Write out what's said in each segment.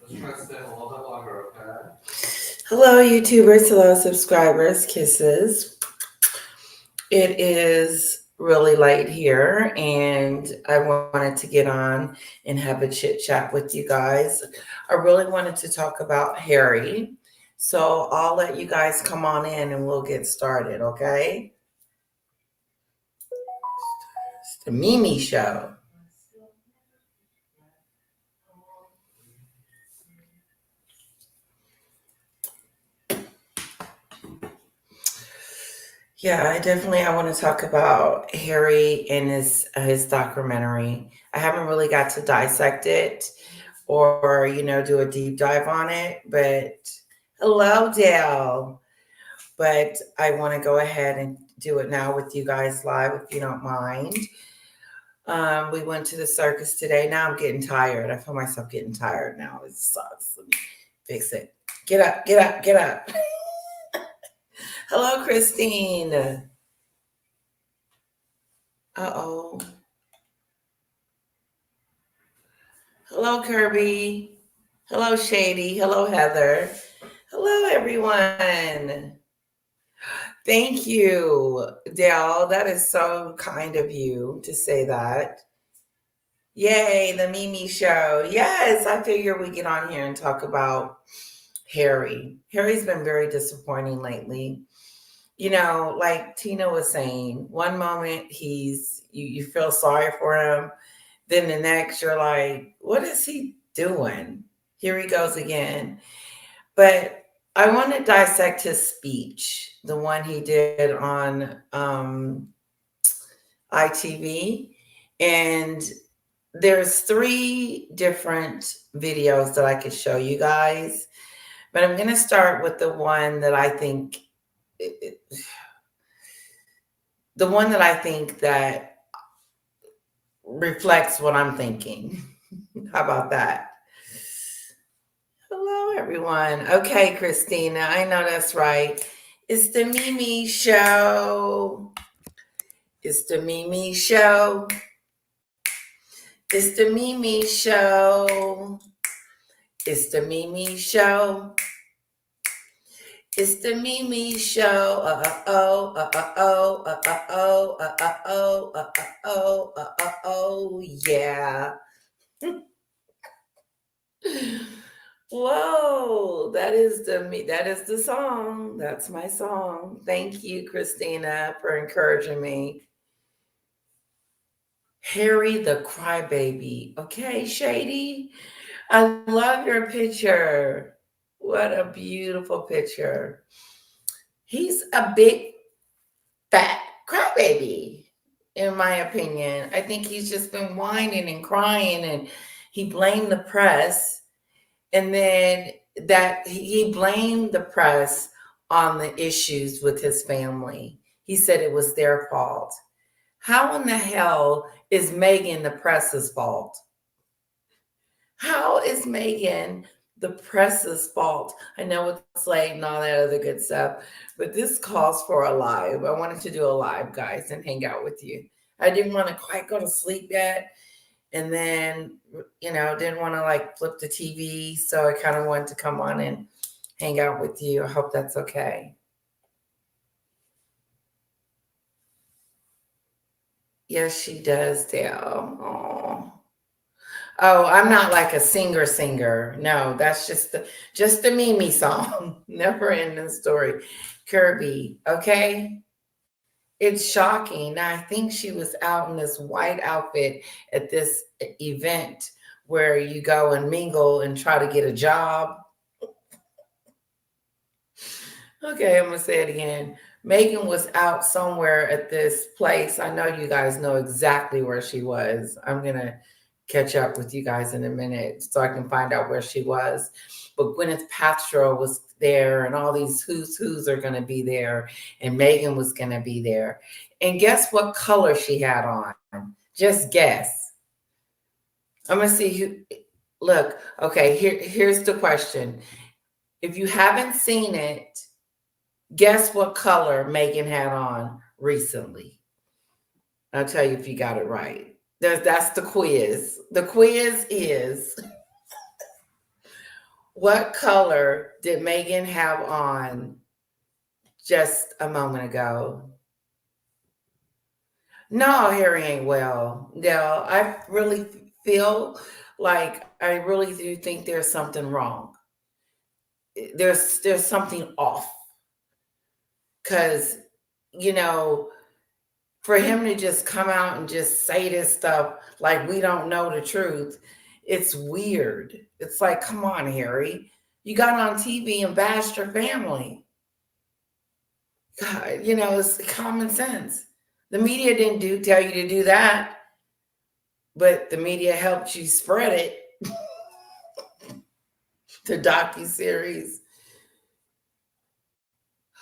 Just try to stay a little bit longer, okay? Hello, YouTubers. Hello, subscribers. Kisses. It is really late here, and I wanted to get on and have a chit chat with you guys. I really wanted to talk about Harry. So I'll let you guys come on in and we'll get started, okay? It's the Mimi Show. Yeah, I want to talk about Harry and his documentary. I haven't really got to dissect it or do a deep dive on it, but hello, Dale. But I want to go ahead and do it now with you guys live if you don't mind. We went to the circus today. Now I'm getting tired. I feel myself getting tired now. It sucks. Let me fix it. Get up, get up, get up. Hello, Christine. Uh-oh. Hello, Kirby. Hello, Shady. Hello, Heather. Hello, everyone. Thank you, Dale. That is so kind of you to say that. Yay, the Mimi show. Yes, I figure we get on here and talk about Harry. Harry's been very disappointing lately. Like Tina was saying, one moment you feel sorry for him, then the next you're like, what is he doing? Here he goes again. But I want to dissect his speech, the one he did on ITV. And there's three different videos that I could show you guys. But I'm going to start with the one that I think that reflects what I'm thinking. How about that? Hello, everyone. Okay, Christina, I know that's right. It's the Mimi Show. It's the Mimi Show. It's the Mimi Show. It's the Mimi Show. It's the Mimi Show. Yeah. Whoa, that is the song. That's my song. Thank you, Christina, for encouraging me. Harry the Crybaby. Okay, Shady. I love your picture. What a beautiful picture. He's a big fat crybaby, in my opinion. I think he's just been whining and crying, and he blamed the press. And then that he blamed the press on the issues with his family. He said it was their fault. How in the hell is Meghan the press's fault? How is Meghan the press's fault? I know it's late and all that other good stuff, but this calls for a live. I wanted to do a live, guys, and hang out with you. I didn't want to quite go to sleep yet, and then didn't want to like flip the TV, so I kind of wanted to come on and hang out with you. I hope that's okay. Yes, she does, Dale. Oh. Oh, I'm not like a singer. No, that's just the Mimi song. Never ending story. Kirby, okay? It's shocking. Now, I think she was out in this white outfit at this event where you go and mingle and try to get a job. Okay, I'm gonna say it again. Megan was out somewhere at this place. I know you guys know exactly where she was. I'm gonna catch up with you guys in a minute so I can find out where she was. But Gwyneth Paltrow was there, and all these who's are gonna be there, and Megan was gonna be there. And guess what color she had on? Just guess. I'm gonna see who. Look, okay. Here's the question. If you haven't seen it, guess what color Megan had on recently? I'll tell you if you got it right. That's the quiz. The quiz is What color did Megan have on just a moment ago? No, Harry ain't well. No, I really feel like I really do think there's something wrong. There's something off because you know for him to just come out and just say this stuff like we don't know the truth, it's weird. It's like, come on, Harry, you got on TV and bashed your family. God, it's common sense. The media didn't tell you to do that, but the media helped you spread it. The docu-series.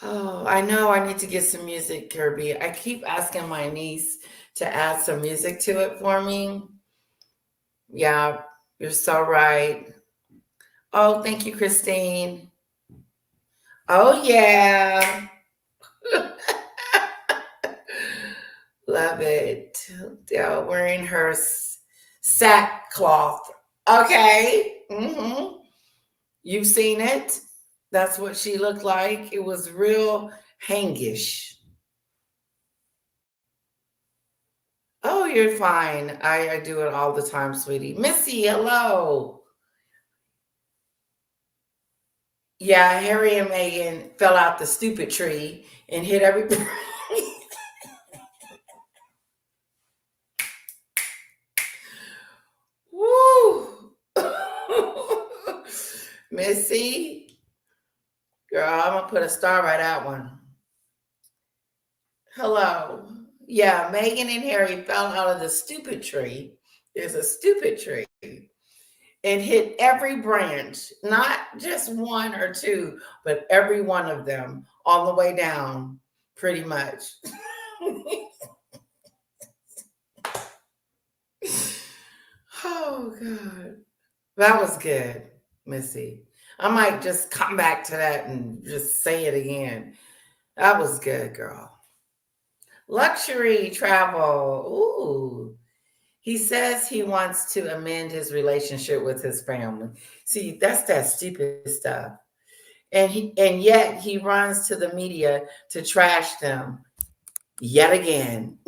Oh, I know I need to get some music, Kirby. I keep asking my niece to add some music to it for me. Yeah, you're so right. Oh, thank you, Christine. Oh, yeah. Love it. Yeah, wearing her sackcloth. Okay. You've seen it. That's what she looked like. It was real hangish. Oh, you're fine. I do it all the time, sweetie. Missy, hello. Yeah, Harry and Meghan fell out the stupid tree and hit everybody. Woo! Missy, girl, I'm gonna put a star by that one. Hello. Yeah, Meghan and Harry fell out of the stupid tree. There's a stupid tree and hit every branch, not just one or two, but every one of them on the way down, pretty much. Oh, God. That was good, Missy. I might just come back to that and just say it again. That was good, girl. Luxury travel. Ooh. He says he wants to amend his relationship with his family. See, that's that stupid stuff. And yet he runs to the media to trash them yet again.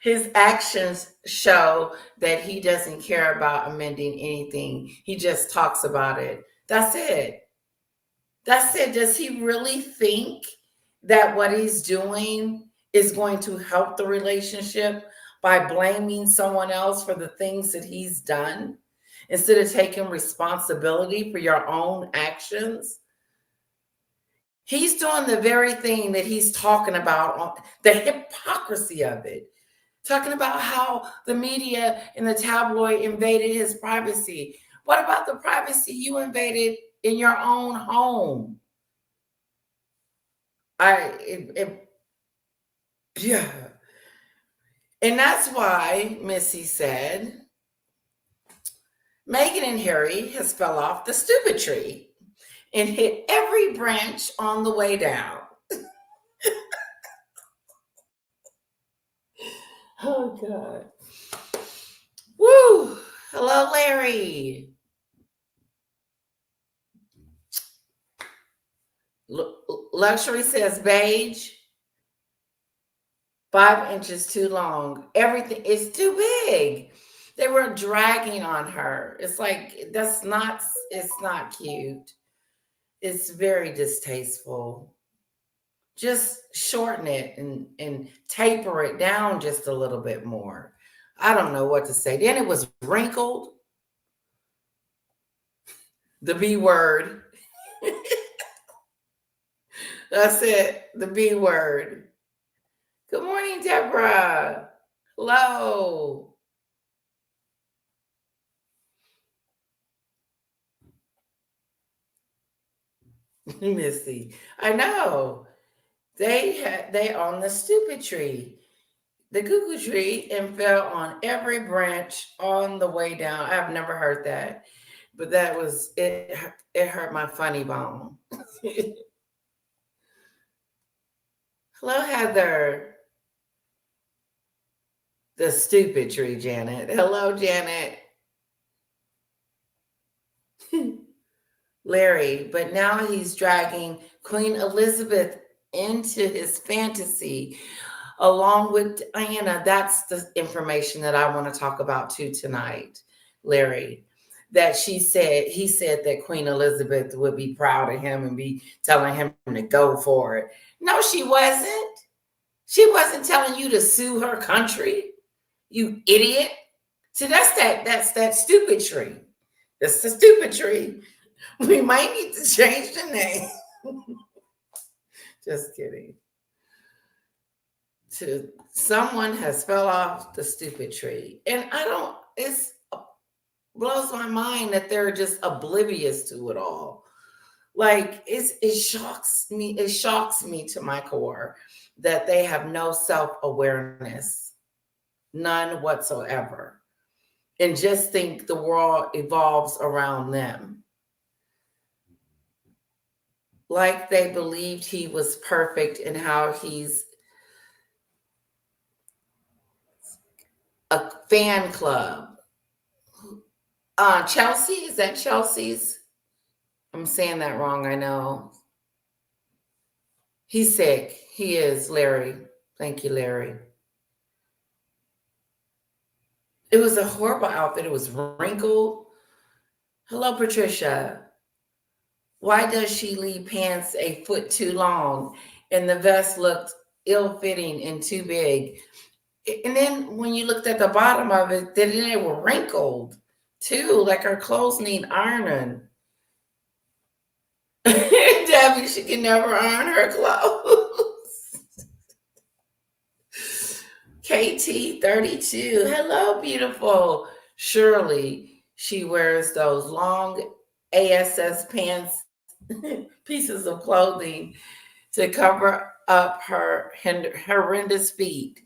His actions show that he doesn't care about amending anything. He just talks about it. That's it. That's it. Does he really think that what he's doing is going to help the relationship by blaming someone else for the things that he's done instead of taking responsibility for your own actions? He's doing the very thing that he's talking about, the hypocrisy of it. Talking about how the media and the tabloid invaded his privacy. What about the privacy you invaded in your own home? Yeah. And that's why Missy said Meghan and Harry has fell off the stupid tree and hit every branch on the way down. Oh, God. Woo. Hello, Larry. Luxury says beige. 5 inches too long. Everything is too big. They were dragging on her. It's like it's not cute. It's very distasteful. Just shorten it and taper it down just a little bit more. I don't know what to say. Then it was wrinkled. The B word. That's it. The B word. Good morning, Deborah. Hello. Missy. I know. They on the stupid tree, the cuckoo tree, and fell on every branch on the way down. I've never heard that, but that was it. It hurt my funny bone. Hello, Heather. The stupid tree, Janet. Hello, Janet. Larry, but now he's dragging Queen Elizabeth into his fantasy along with Diana. That's the information that I want to talk about too tonight, Larry. That he said that Queen Elizabeth would be proud of him and be telling him to go for it. No, she wasn't. She wasn't telling you to sue her country, you idiot. See, that's that stupid tree. That's the stupid tree. We might need to change the name. Just kidding. To someone has fell off the stupid tree. And I don't, it's blows my mind that they're just oblivious to it all. Like it shocks me to my core that they have no self-awareness, none whatsoever, and just think the world evolves around them. Like they believed he was perfect and how he's a fan club. Chelsea, is that Chelsea's? I'm saying that wrong, I know. He's sick. He is, Larry. Thank you, Larry. It was a horrible outfit. It was wrinkled. Hello, Patricia. Why does she leave pants a foot too long and the vest looked ill-fitting and too big? And then when you looked at the bottom of it, then they were wrinkled too, like her clothes need ironing. Debbie, she can never iron her clothes. KT 32. Hello, beautiful. Shirley, she wears those long ASS pants, pieces of clothing to cover up her horrendous feet.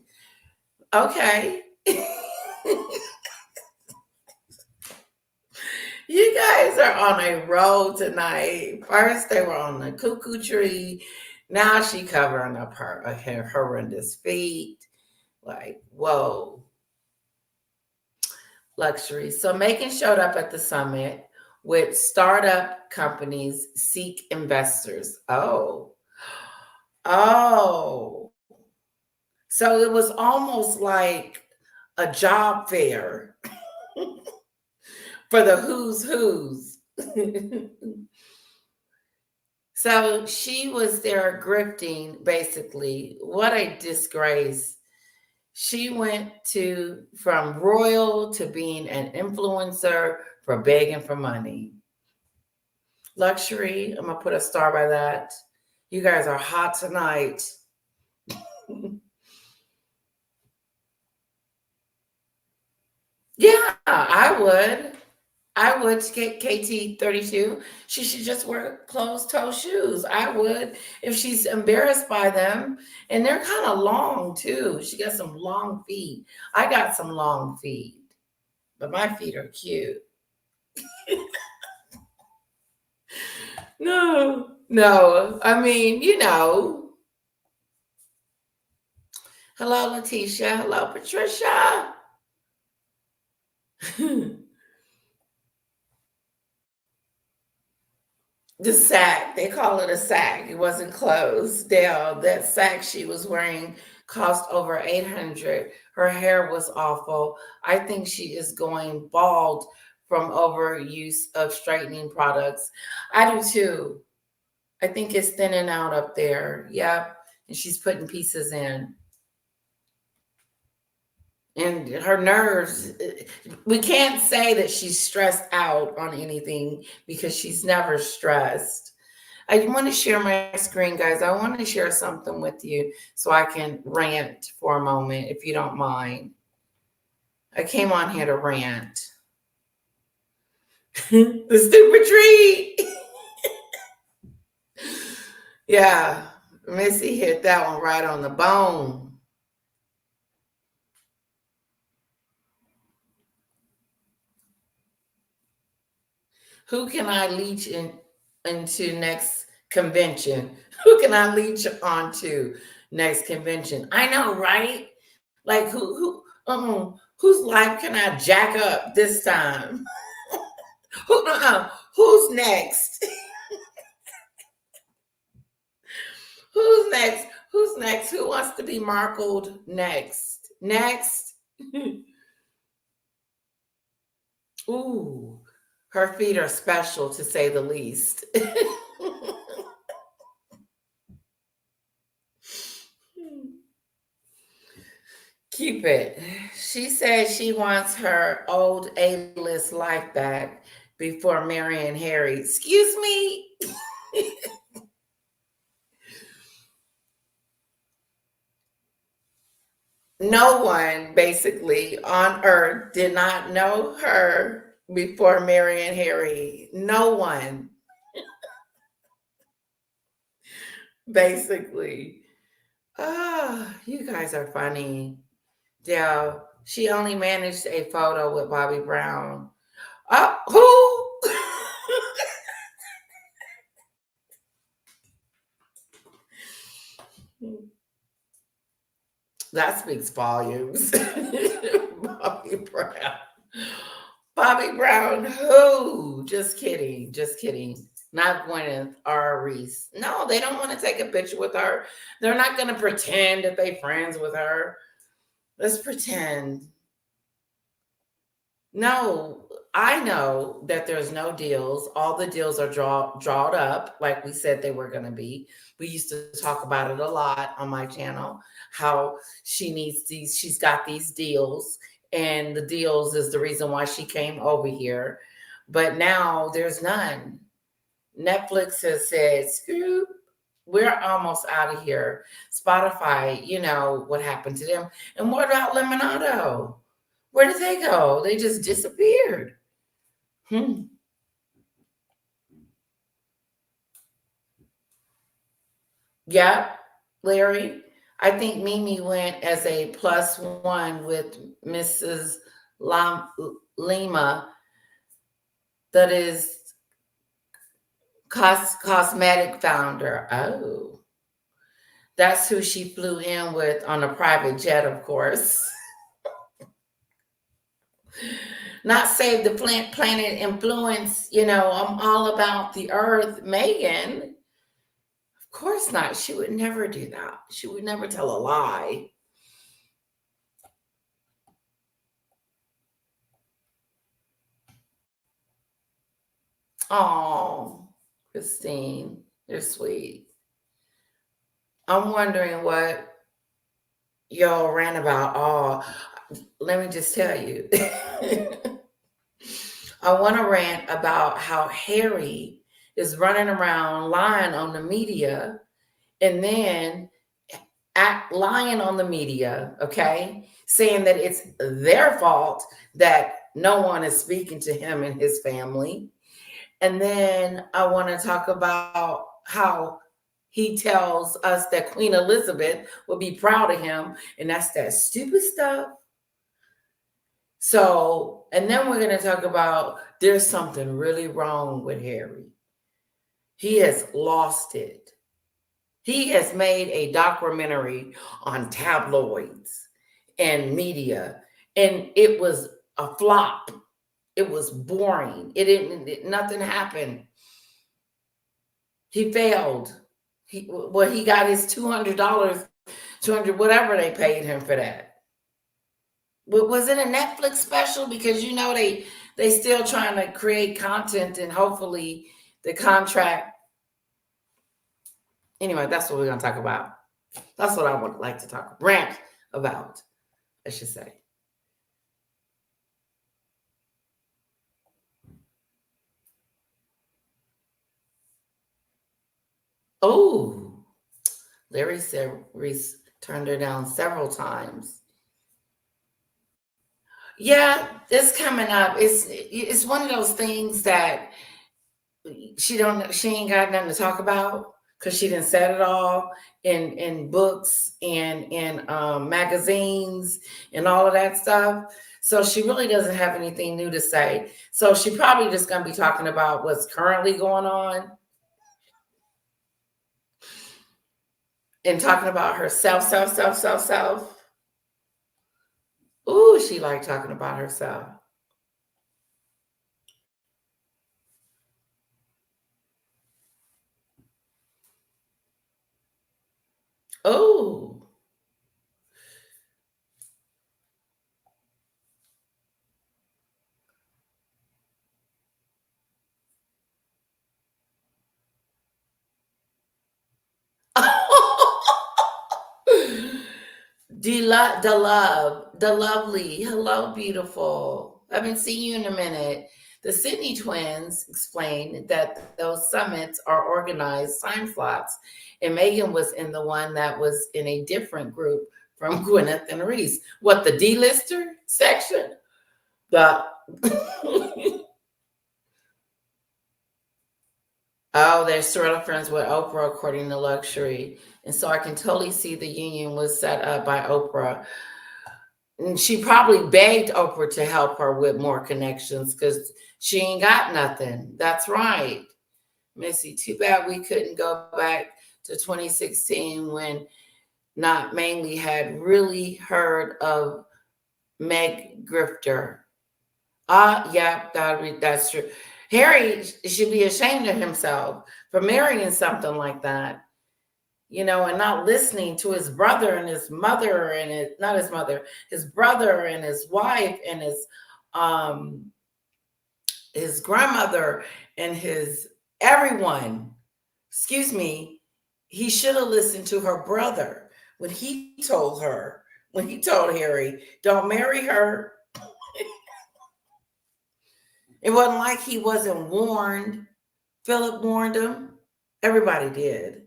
Okay. You guys are on a roll tonight. First, they were on the cuckoo tree. Now she covering up her horrendous feet. Like, whoa. Luxury. So Meghan showed up at the summit with startup companies seek investors. Oh. So it was almost like a job fair for the who's. So she was there grifting, basically. What a disgrace. She went from royal to being an influencer for begging for money. Luxury, I'm going to put a star by that. You guys are hot tonight. Yeah, I would get KT 32. She should just wear closed-toe shoes. I would if she's embarrassed by them. And they're kind of long too. She got some long feet. I got some long feet, but my feet are cute. No. I mean, Hello, Letitia. Hello, Patricia. The sack, they call it a sack. It wasn't clothes. Dale, that sack she was wearing cost over 800. Her hair was awful. I think she is going bald from overuse of straightening products. I do too. I think it's thinning out up there. Yep. And she's putting pieces in. And her nerves, we can't say that she's stressed out on anything because she's never stressed. I want to share my screen, guys. I want to share something with you so I can rant for a moment, if you don't mind. I came on here to rant. The stupid tree. Yeah, Missy hit that one right on the bone. Who can I leech into next convention? Who can I leech onto next convention? I know, right? Like whose life can I jack up this time? Who's next? Who's next? Who's next? Who wants to be Markled next? Next. Ooh, her feet are special to say the least. Keep it. She said she wants her old A-list life back before marrying Harry. Excuse me? No one basically on earth did not know her before marrying Harry. No one, basically. Ah, you guys are funny. Yeah, she only managed a photo with Bobby Brown. Who? That speaks volumes. Bobby Brown. Bobby Brown, who? Just kidding. Just kidding. Not Gwyneth or Reese. No, they don't want to take a picture with her. They're not going to pretend that they're friends with her. Let's pretend. No, I know that there's no deals. All the deals are drawed up, like we said they were going to be. We used to talk about it a lot on my channel, how she needs these, she's got these deals, and the deals is the reason why she came over here. But now there's none. Netflix has said, screw, we're almost out of here. Spotify, you know what happened to them. And what about Lemonado? Where did they go? They just disappeared. Yeah, Larry. I think Mimi went as a +1 with Mrs. Lima, that is cosmetic founder. Oh, that's who she flew in with on a private jet, of course. Not save the planet, influence. You know, I'm all about the earth. Meghan, of course not. She would never do that. She would never tell a lie. Oh, Christine, you're sweet. I'm wondering what y'all ran about. Oh, let me just tell you. I want to rant about how Harry is running around lying on the media, and then lying on the media, okay? Saying that it's their fault that no one is speaking to him and his family. And then I want to talk about how he tells us that Queen Elizabeth will be proud of him, and that's that stupid stuff. So, and then we're going to talk about there's something really wrong with Harry. He has lost it. He has made a documentary on tabloids and media, and it was a flop. It was boring. Nothing happened. He failed. He got his $200, 200, whatever they paid him for that. Was it a Netflix special? Because you know they still trying to create content, and hopefully the contract. Anyway, that's what we're gonna talk about. That's what I would like to rant about, I should say. Oh, Larry said Reese turned her down several times. Yeah, it's coming up. It's one of those things that she ain't got nothing to talk about because she didn't said it all in books and in magazines and all of that stuff. So she really doesn't have anything new to say. So she probably just gonna be talking about what's currently going on and talking about herself, self. Ooh, she like talking about herself. Oh. The lovely. Hello, beautiful. I haven't seen you in a minute. The Sydney twins explained that those summits are organized time slots, and Megan was in the one that was in a different group from Gwyneth and Reese. What, the D-lister section? The Oh, they're sort of friends with Oprah, according to Luxury. And so I can totally see the union was set up by Oprah. And she probably begged Oprah to help her with more connections because she ain't got nothing. That's right. Missy, too bad we couldn't go back to 2016 when not mainly had really heard of Meg Grifter. Yeah, that's true. Harry should be ashamed of himself for marrying something like that, and not listening to his brother and his mother and not his mother, his brother and his wife and um his grandmother and his everyone. Excuse me. He should have listened to her brother when he told Harry, don't marry her. It wasn't like he wasn't warned. Philip warned him. Everybody did.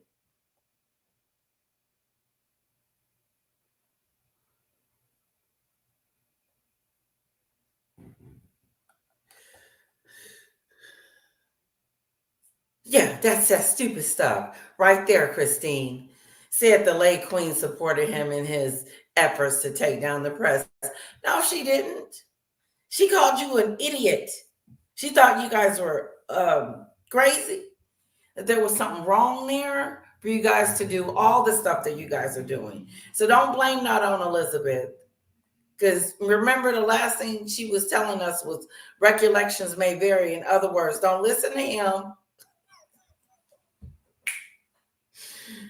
Yeah, that's that stupid stuff right there, Christine. Said the late queen supported him in his efforts to take down the press. No, she didn't. She called you an idiot. She thought you guys were crazy, that there was something wrong there for you guys to do all the stuff that you guys are doing. So don't blame that on Elizabeth. Because remember, the last thing she was telling us was recollections may vary. In other words, don't listen to him.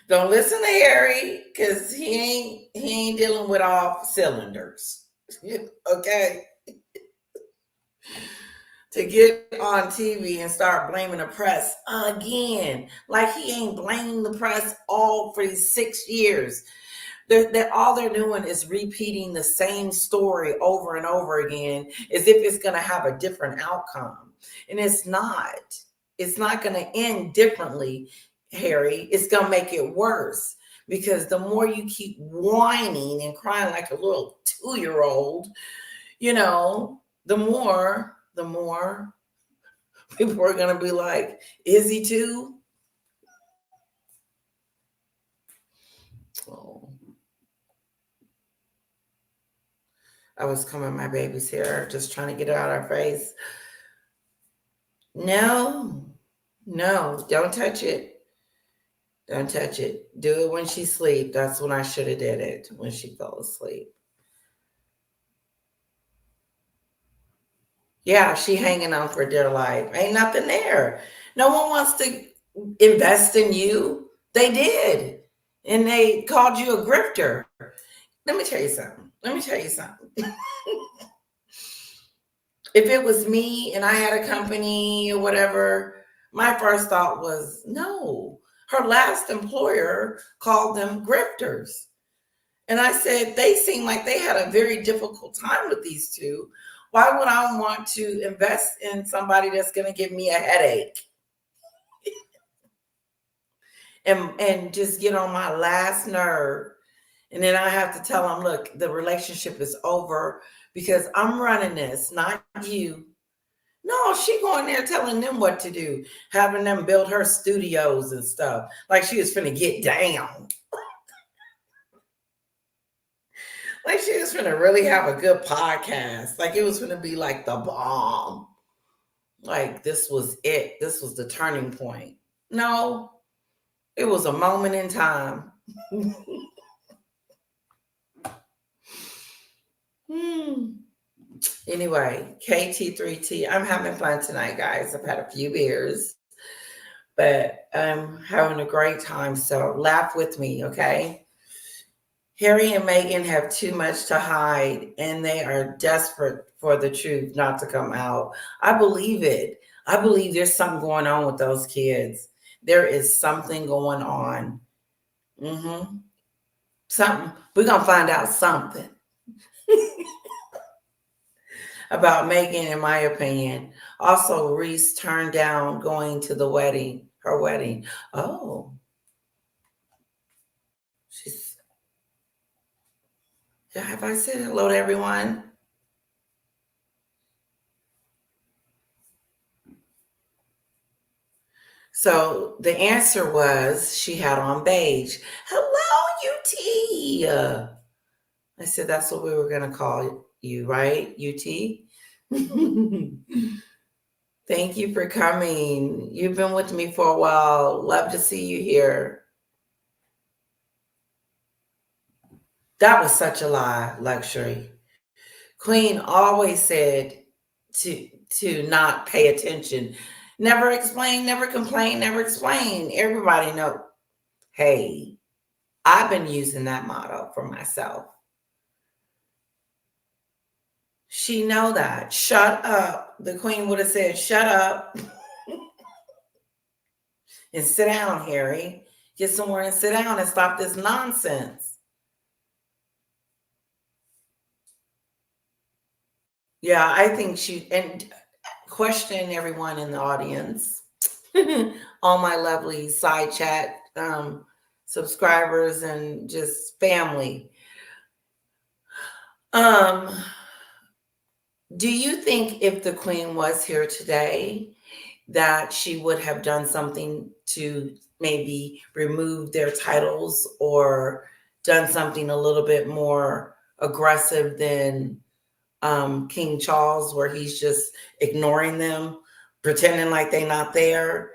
Don't listen to Harry because he ain't dealing with all cylinders. Okay. To get on TV and start blaming the press again. Like he ain't blaming the press all for these 6 years. They're all they're doing is repeating the same story over and over again as if it's going to have a different outcome. And it's not. It's not going to end differently, Harry. It's going to make it worse because the more you keep whining and crying like a little 2-year-old, the more people are going to be like, is he too? Oh. I was combing my baby's hair, just trying to get it out of her face. No, no, don't touch it. Don't touch it. Do it when she sleep. That's when I should have did it, when she fell asleep. Yeah, she hanging on for dear life. Ain't nothing there. No one wants to invest in you. They did. And they called you a grifter. Let me tell you something. If it was me and I had a company or whatever, my first thought was no. Her last employer called them grifters. And I said, they seem like they had a very difficult time with these two. Why would I want to invest in somebody that's going to give me a headache and just get on my last nerve? And then I have to tell them, look, the relationship is over because I'm running this, not you. No, she going there telling them what to do, having them build her studios and stuff. Like she was finna get down. Like she was finna really have a good podcast. Like it was finna be like the bomb. Like this was it. This was the turning point. No, it was a moment in time. Anyway, KT3T. I'm having fun tonight, guys. I've had a few beers, but I'm having a great time. So laugh with me, okay? Harry and Meghan have too much to hide, and they are desperate for the truth not to come out. I believe it. I believe there's something going on with those kids. There is something going on. Mm-hmm. Something. We're gonna find out something about Meghan, in my opinion. Also, Reese turned down going to the wedding, her wedding. Oh, she's. Have I said hello to everyone? So the answer was she had on beige. Hello, UT. I said that's what we were going to call you, right? UT? Thank you for coming. You've been with me for a while. Love to see you here. That was such a lie, luxury. Queen always said to not pay attention. Never explain, never complain, never explain. Everybody know, hey, I've been using that motto for myself. She know that. Shut up. The queen would have said, shut up and sit down, Harry. Get somewhere and sit down and stop this nonsense. Yeah, I think and question everyone in the audience, all my lovely side chat subscribers and just family. Do you think if the queen was here today that she would have done something to maybe remove their titles or done something a little bit more aggressive than King Charles, where he's just ignoring them, pretending like they're not there?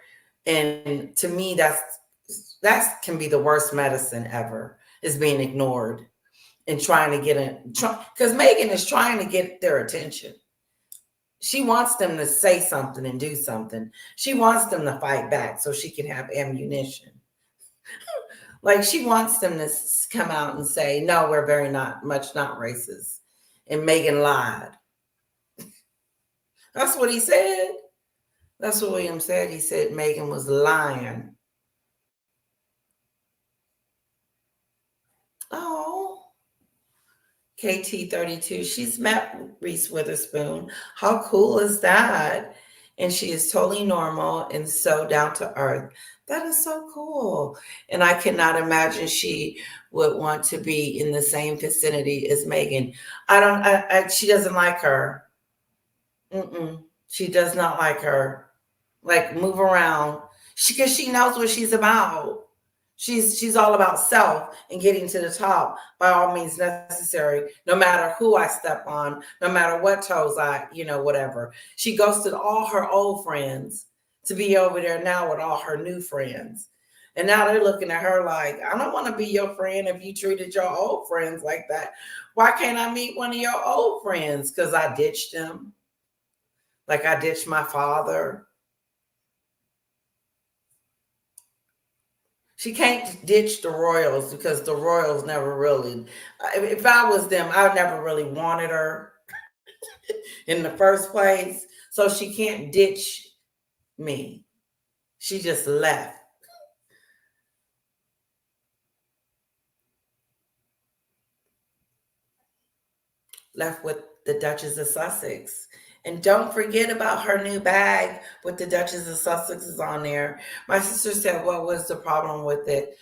And to me, that can be the worst medicine ever, is being ignored and trying to get in, because Meghan is trying to get their attention. She wants them to say something and do something. She wants them to fight back so she can have ammunition. Like, she wants them to come out and say, no, we're very not racist. And Meghan lied. That's what he said. That's what William said. He said Meghan was lying. Oh, KT32. She's met Reese Witherspoon. How cool is that? And she is totally normal and so down to earth. That is so cool. And I cannot imagine she would want to be in the same vicinity as Meghan. She doesn't like her. She does not like her. Like, move around. Because she knows what she's about. She's all about self and getting to the top by all means necessary, no matter who I step on, no matter what toes whatever. She ghosted all her old friends to be over there now with all her new friends. And now they're looking at her like, I don't want to be your friend if you treated your old friends like that. Why can't I meet one of your old friends? Because I ditched them. Like I ditched my father. She can't ditch the royals because the royals never really, if I was them, I never really wanted her in the first place. So she can't ditch me. She just left. Left with the Duchess of Sussex. And don't forget about her new bag with the Duchess of Sussex is on there. My sister said, what was the problem with it?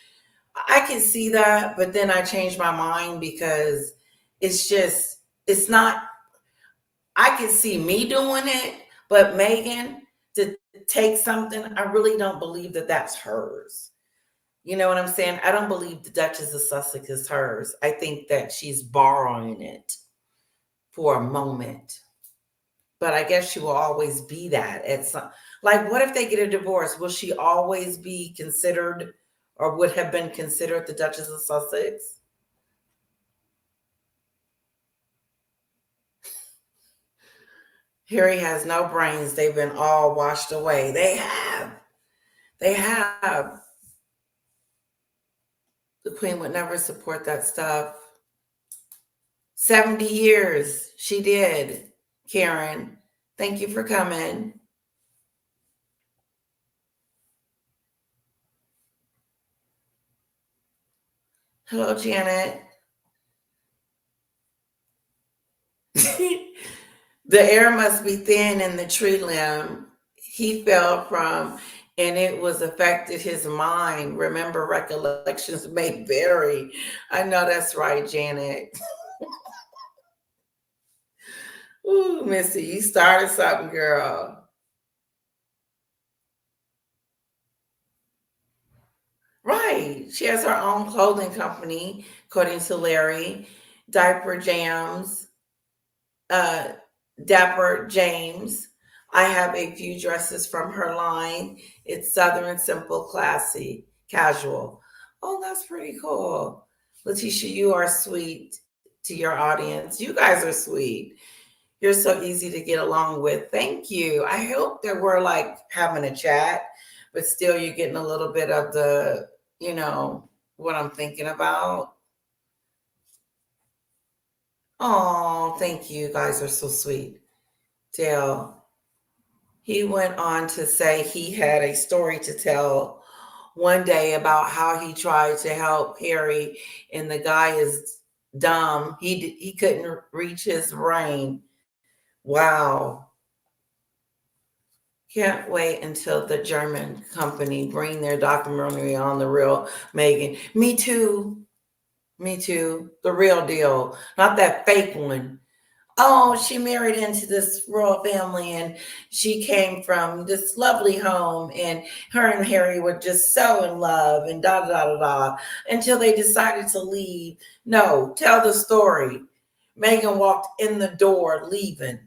I can see that, but then I changed my mind because it's not, I can see me doing it, but Meghan, to take something, I really don't believe that that's hers. You know what I'm saying? I don't believe the Duchess of Sussex is hers. I think that she's borrowing it for a moment. But I guess she will always be that at some, like, what if they get a divorce? Will she always be considered or would have been considered the Duchess of Sussex? Harry has no brains. They've been all washed away. They have. They have. The Queen would never support that stuff. 70 years she did. Karen, thank you for coming. Hello, Janet. The air must be thin in the tree limb he fell from, and it was affected his mind. Remember, recollections may vary. I know that's right, Janet. Ooh, Missy, you started something, girl. Right. She has her own clothing company, according to Larry. Diaper Jams, uh, Dapper James. I have a few dresses from her line. It's Southern, simple, classy, casual. Oh, that's pretty cool. Letitia, you are sweet to your audience. You guys are sweet. You're so easy to get along with. Thank you. I hope that we're like having a chat, but still you're getting a little bit of the, what I'm thinking about. Oh, thank you. You guys are so sweet. Dale, he went on to say he had a story to tell one day about how he tried to help Harry, and the guy is dumb. He couldn't reach his brain. Wow. Can't wait until the German company bring their documentary on the real Meghan. Me too. Me too. The real deal, not that fake one. Oh, she married into this royal family and she came from this lovely home and her and Harry were just so in love and da da da da until they decided to leave. No, tell the story. Meghan walked in the door leaving.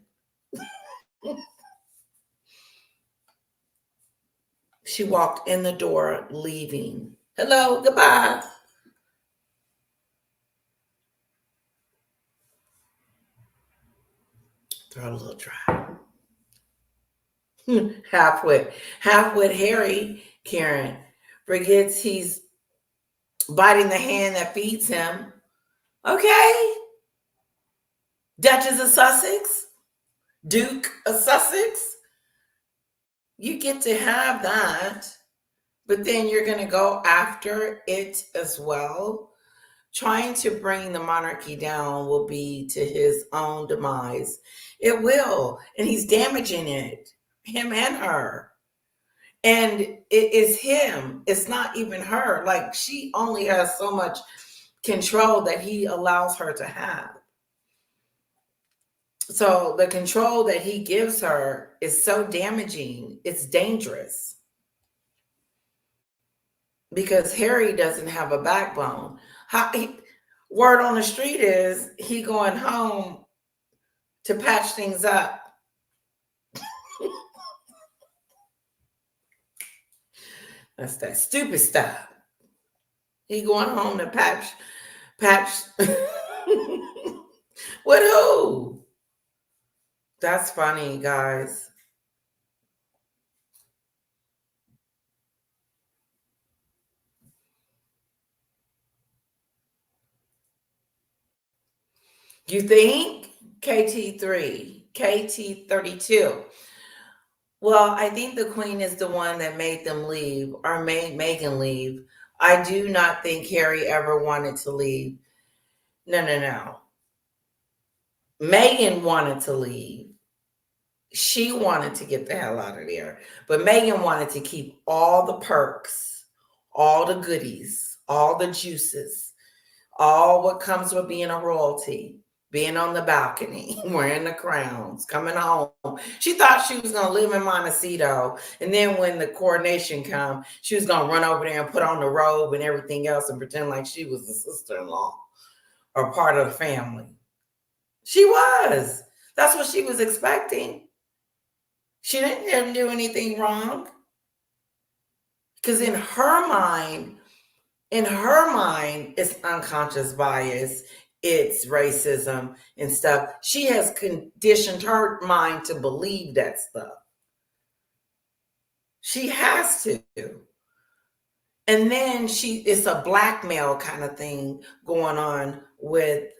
She walked in the door leaving. Hello, goodbye. Throw it a little dry. Half-wit Harry, Karen, forgets he's biting the hand that feeds him. Okay. Duchess of Sussex, Duke of Sussex, you get to have that, but then you're going to go after it as well. Trying to bring the monarchy down will be to his own demise. It will, and he's damaging it, him and her. And it is him. It's not even her. Like, she only has so much control that he allows her to have. So the control that he gives her is so damaging. It's dangerous. Because Harry doesn't have a backbone. Word on the street is he going home to patch things up. That's that stupid stuff. He going home to patch. With who? That's funny, guys. You think? KT3, KT32. Well, I think the Queen is the one that made them leave or made Meghan leave. I do not think Harry ever wanted to leave. No. Meghan wanted to leave. She wanted to get the hell out of there. But Meghan wanted to keep all the perks, all the goodies, all the juices, all what comes with being a royalty, being on the balcony, wearing the crowns, coming home. She thought she was going to live in Montecito. And then when the coronation come, she was going to run over there and put on the robe and everything else and pretend like she was the sister-in-law or part of the family. She was. That's what she was expecting. She didn't do anything wrong. Because in her mind, it's unconscious bias, it's racism and stuff. She has conditioned her mind to believe that stuff. She has to. And then it's a blackmail kind of thing going on with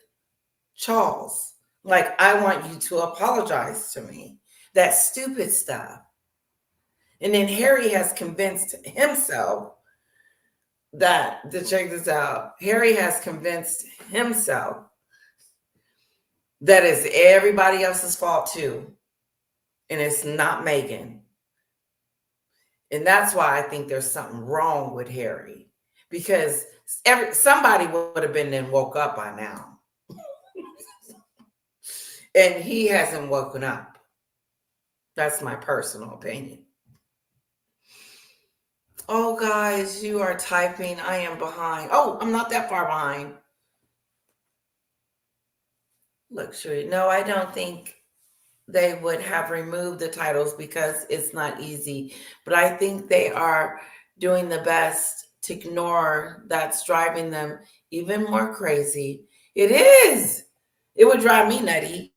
Charles. Like, I want you to apologize to me. That stupid stuff. And then Harry has convinced himself to check this out. Harry has convinced himself that it's everybody else's fault too. And it's not Meghan. And that's why I think there's something wrong with Harry. Because somebody would have been then woke up by now. And he hasn't woken up. That's my personal opinion. Oh, guys, you are typing. I am behind. Oh, I'm not that far behind. Luxury. No, I don't think they would have removed the titles because it's not easy. But I think they are doing the best to ignore that's driving them even more crazy. It is. It would drive me nutty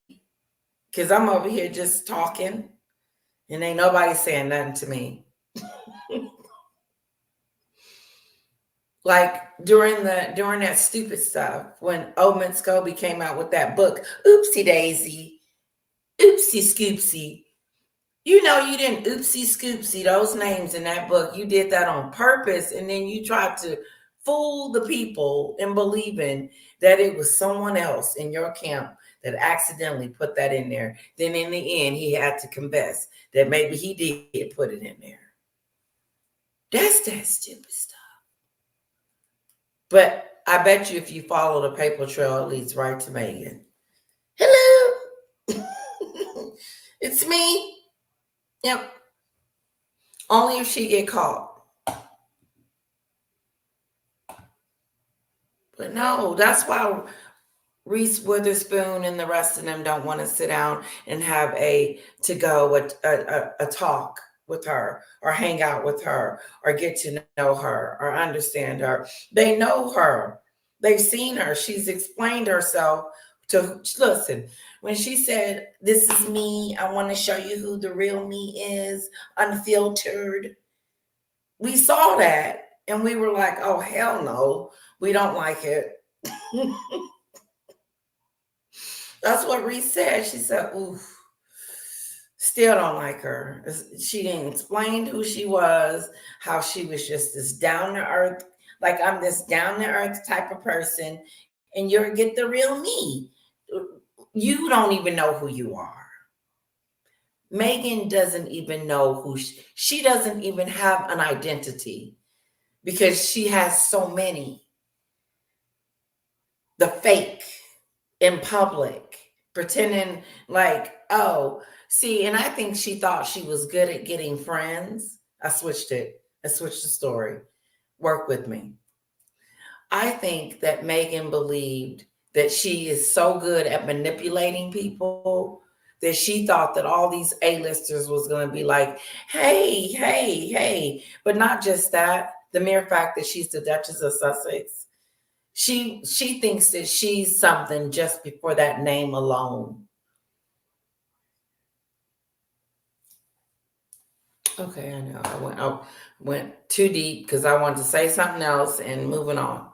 because I'm over here just talking and ain't nobody saying nothing to me. Like during that stupid stuff when Omen Scobie came out with that book, Oopsie Daisy, Oopsie Scoopsie. You know you didn't oopsie scoopsie those names in that book. You did that on purpose, and then you tried to fool the people in believing that it was someone else in your camp that accidentally put that in there. Then in the end, he had to confess that maybe he did put it in there. That's that stupid stuff. But I bet you if you follow the paper trail, it leads right to Meghan. Hello. It's me. Yep. Only if she get caught. But no, that's why Reese Witherspoon and the rest of them don't want to sit down and have a talk with her or hang out with her or get to know her or understand her. They know her. They've seen her. She's explained herself to listen. When she said, "This is me. I want to show you who the real me is, unfiltered." We saw that and we were like, "Oh, hell no. We don't like it." That's what Reese said. She said, "Oof, still don't like her." She didn't explain who she was, how she was just this down to earth, like I'm this down to earth type of person, and you're get the real me. You don't even know who you are. Meghan doesn't even know who she doesn't even have an identity because she has so many. The fake in public, pretending like, oh, see, and I think she thought she was good at getting friends. I switched it. I switched the story. Work with me. I think that Meghan believed that she is so good at manipulating people that she thought that all these A-listers was going to be like, hey, hey, hey. But not just that, the mere fact that she's the Duchess of Sussex. She thinks that she's something just before that name alone. Okay, I know. I went too deep because I wanted to say something else and moving on.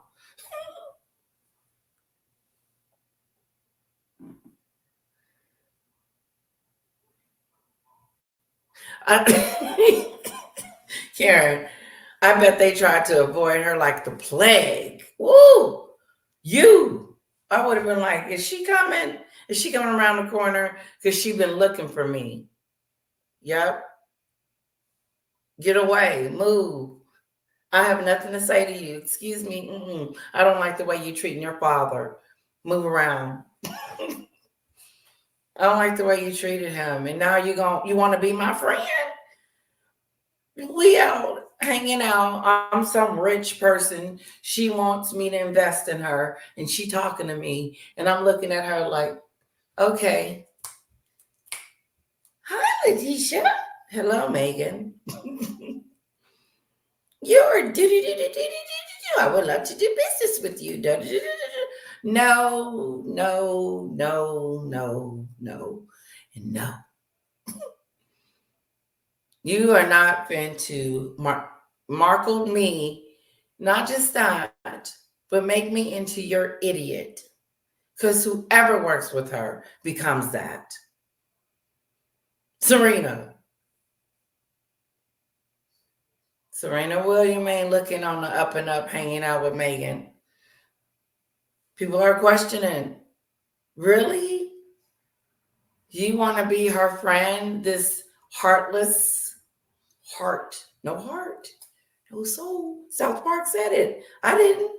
Karen, I bet they tried to avoid her like the plague. Woo! I would have been like, is she coming? Is she coming around the corner? Because she's been looking for me. Yep. Get away. Move. I have nothing to say to you. Excuse me. I don't like the way you're treating your father. Move around. I don't like the way you treated him. And now you want to be my friend? We out hanging out. I'm some rich person. She wants me to invest in her, and she talking to me, and I'm looking at her like, okay. Hi, Letitia. Hello, Meghan. You're I would love to do business with you. No, no, no, no, no, and no. You are not going to markle me Not just that, but make me into your idiot. Because whoever works with her becomes that. Serena. Serena Williams ain't looking on the up and up, hanging out with Meghan. People are questioning, really? You want to be her friend? This heartless heart. No heart. No soul. South Park said it. I didn't.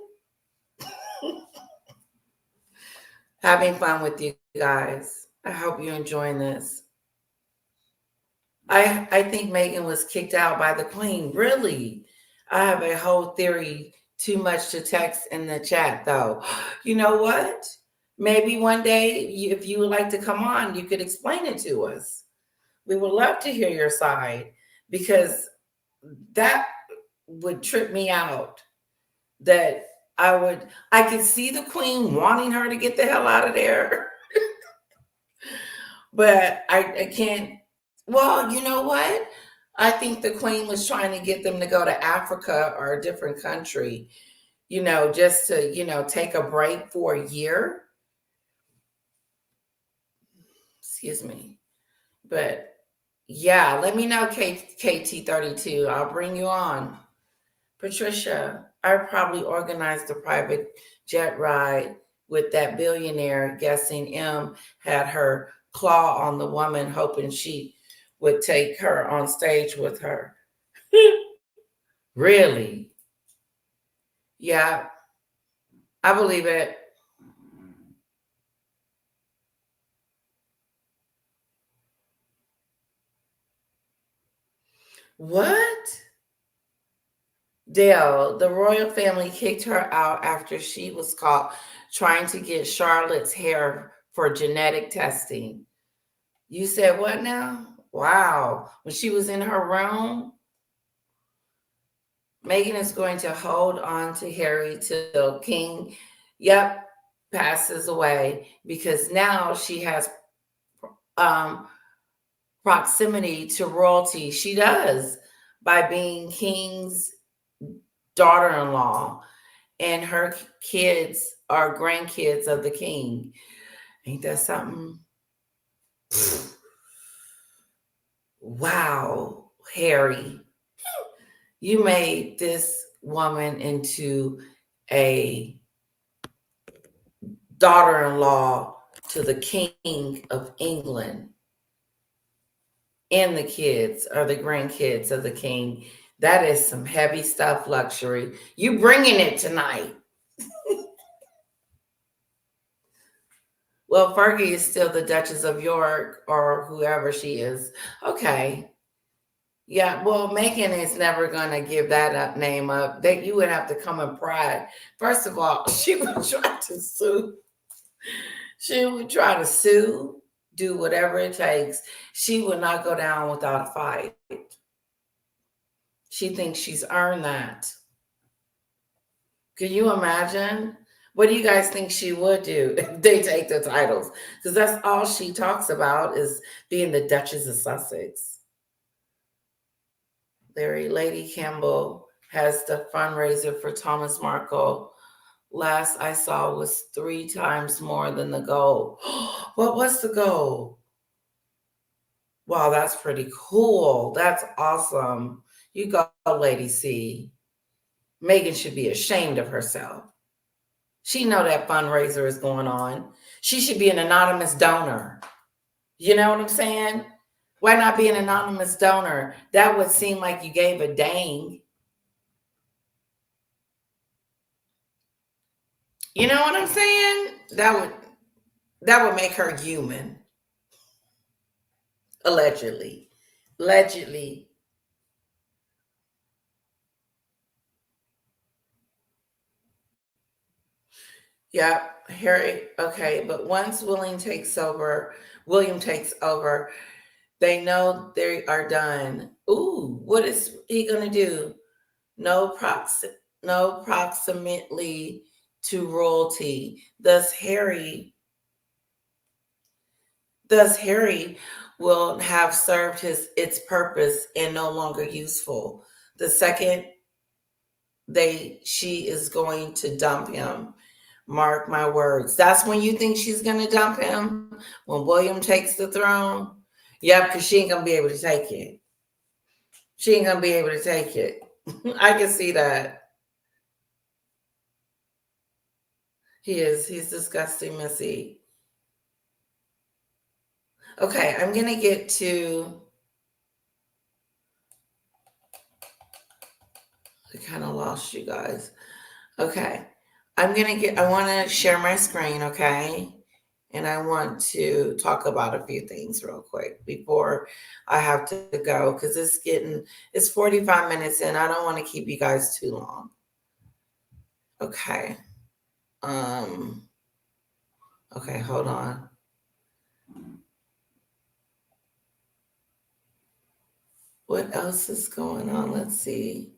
Having fun with you guys. I hope you're enjoying this. I think Meghan was kicked out by the Queen. Really? I have a whole theory. Too much to text in the chat, though. You know what? Maybe one day, if you would like to come on, you could explain it to us. We would love to hear your side, because that would trip me out. That I could see the Queen wanting her to get the hell out of there. But I can't. Well, you know what? I think the Queen was trying to get them to go to Africa or a different country, just to, take a break for a year. Excuse me. But yeah, let me know, KT32. I'll bring you on. Patricia, I probably organized a private jet ride with that billionaire, guessing M had her claw on the woman, hoping she would take her on stage with her. Really? Yeah, I believe it. What? Dale, the royal family kicked her out after she was caught trying to get Charlotte's hair for genetic testing. You said what now? Wow. When she was in her room, Meghan is going to hold on to Harry till King, yep, passes away, because now she has um, proximity to royalty. She does, by being King's daughter-in-law, and her kids are grandkids of the King. Ain't that something? Wow, Harry. You made this woman into a daughter-in-law to the King of England, and the kids are the grandkids of the King. That is some heavy stuff, luxury. You bringing it tonight. Well, Fergie is still the Duchess of York, or whoever she is. Okay. Yeah, well, Meghan is never going to give that name up. That you would have to come in pride. First of all, she would try to sue. She would try to sue, do whatever it takes. She would not go down without a fight. She thinks she's earned that. Can you imagine? What do you guys think she would do if they take the titles? Because that's all she talks about, is being the Duchess of Sussex. Lady Campbell has the fundraiser for Thomas Markle. Last I saw was 3 times more than the goal. What was the goal? Wow, that's pretty cool. That's awesome. You go, Lady C. Meghan should be ashamed of herself. She know that fundraiser is going on. She should be an anonymous donor. You know what I'm saying? Why not be an anonymous donor? That would seem like you gave a dang. You know what I'm saying? That would make her human. Allegedly. Allegedly. Yeah, Harry. Okay, but once William takes over, they know they are done. Ooh, what is he gonna do? No proximately to royalty. Thus Harry will have served its purpose and no longer useful. The second she is going to dump him. Mark my words. That's when you think she's going to dump him? When William takes the throne? Yep, because she ain't going to be able to take it. She ain't going to be able to take it. I can see that. He's disgusting, Missy. Okay, I'm going to get to... I kind of lost you guys. Okay. I want to share my screen, okay? And I want to talk about a few things real quick before I have to go, because it's 45 minutes in. I don't want to keep you guys too long. Okay. Okay, hold on. What else is going on? Let's see.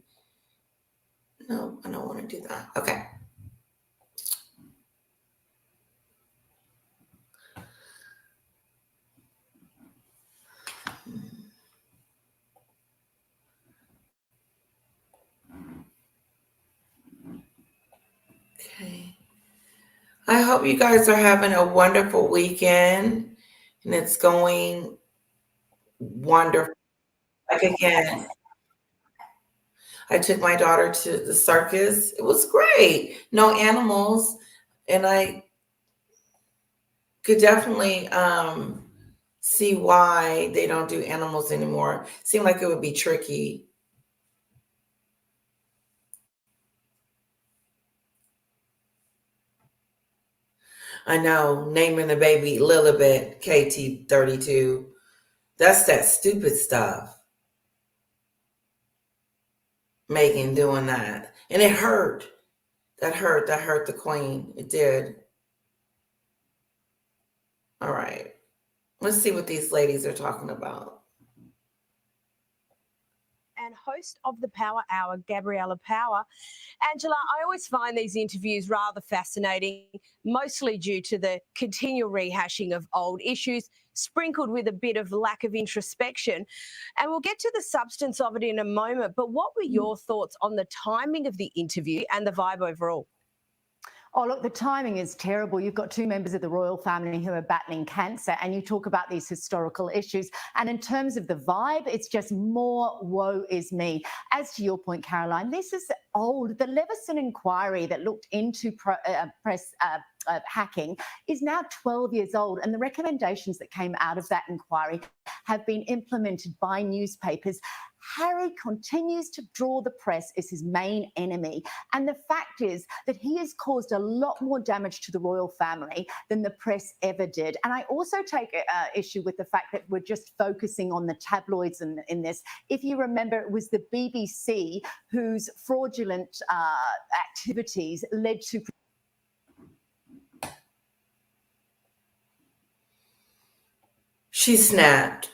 No, I don't want to do that. Okay. Okay. I hope you guys are having a wonderful weekend and it's going wonderful. Like again, I took my daughter to the circus. It was great. No animals. And I could definitely see why they don't do animals anymore. Seemed like it would be tricky. I know, naming the baby Lilibet KT32. That's that stupid stuff. Meghan doing that. And it hurt. That hurt the queen. It did. All right. Let's see what these ladies are talking about. And host of the Power Hour, Gabriella Power. Angela, I always find these interviews rather fascinating, mostly due to the continual rehashing of old issues, sprinkled with a bit of lack of introspection. And we'll get to the substance of it in a moment, but what were your thoughts on the timing of the interview and the vibe overall? Oh, look, the timing is terrible. You've got two members of the royal family who are battling cancer, and you talk about these historical issues. And in terms of the vibe, it's just more woe is me. As to your point, Caroline, this is old. The Leveson inquiry that looked into press hacking is now 12 years old, and the recommendations that came out of that inquiry have been implemented by newspapers. Harry continues to draw the press as his main enemy. And the fact is that he has caused a lot more damage to the royal family than the press ever did. And I also take issue with the fact that we're just focusing on the tabloids in this. If you remember, it was the BBC whose fraudulent activities led to... She snapped.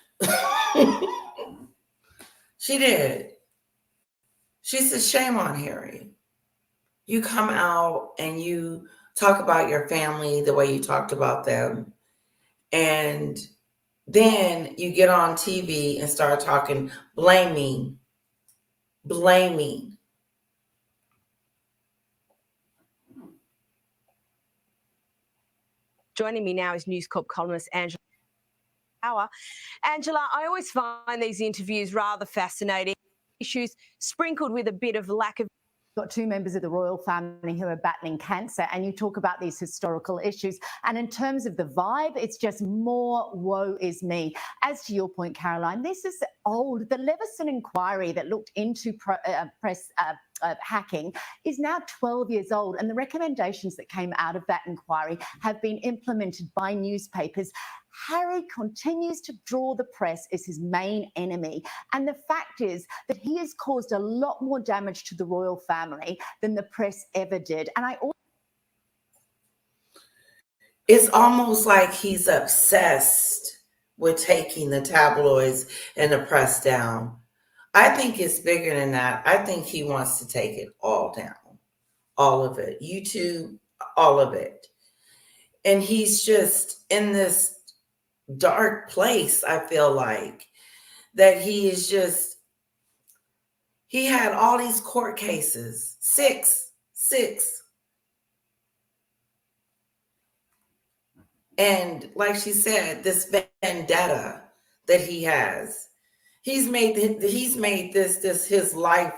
She did. She said, shame on Harry. You come out and you talk about your family the way you talked about them. And then you get on TV and start talking, blaming. Joining me now is News Corp columnist Angela Power. Angela, I always find these interviews rather fascinating. Issues sprinkled with a bit of lack of... Got two members of the royal family who are battling cancer, and you talk about these historical issues. And in terms of the vibe, it's just more woe is me. As to your point, Caroline, this is old. The Leveson inquiry that looked into press hacking is now 12 years old, and the recommendations that came out of that inquiry have been implemented by newspapers. Harry continues to draw the press as his main enemy. And the fact is that he has caused a lot more damage to the royal family than the press ever did. And it's almost like he's obsessed with taking the tabloids and the press down. I think it's bigger than that. I think he wants to take it all down. All of it. YouTube, all of it. And he's just in this dark place, I feel like, that he is just, He had all these court cases, six. And like she said, this vendetta that he has, he's made this his life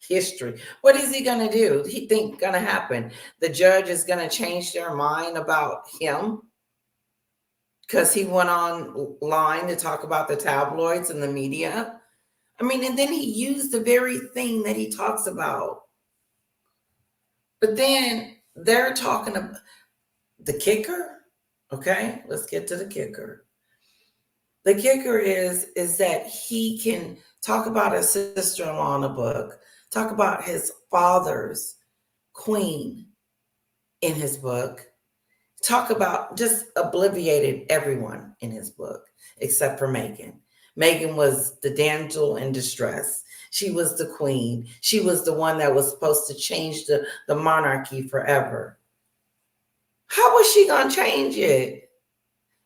history. What is he going to do? He think going to happen? The judge is going to change their mind about him because he went online to talk about the tabloids and the media. I mean, and then he used the very thing that he talks about. But then they're talking about the kicker. Okay, let's get to the kicker. The kicker is that he can talk about his sister-in-law in the book, talk about his father's queen in his book, talk about just obliviated everyone in his book except for Meghan. Meghan was the damsel in distress. She was the queen. She was the one that was supposed to change the monarchy forever. How was she going to change it?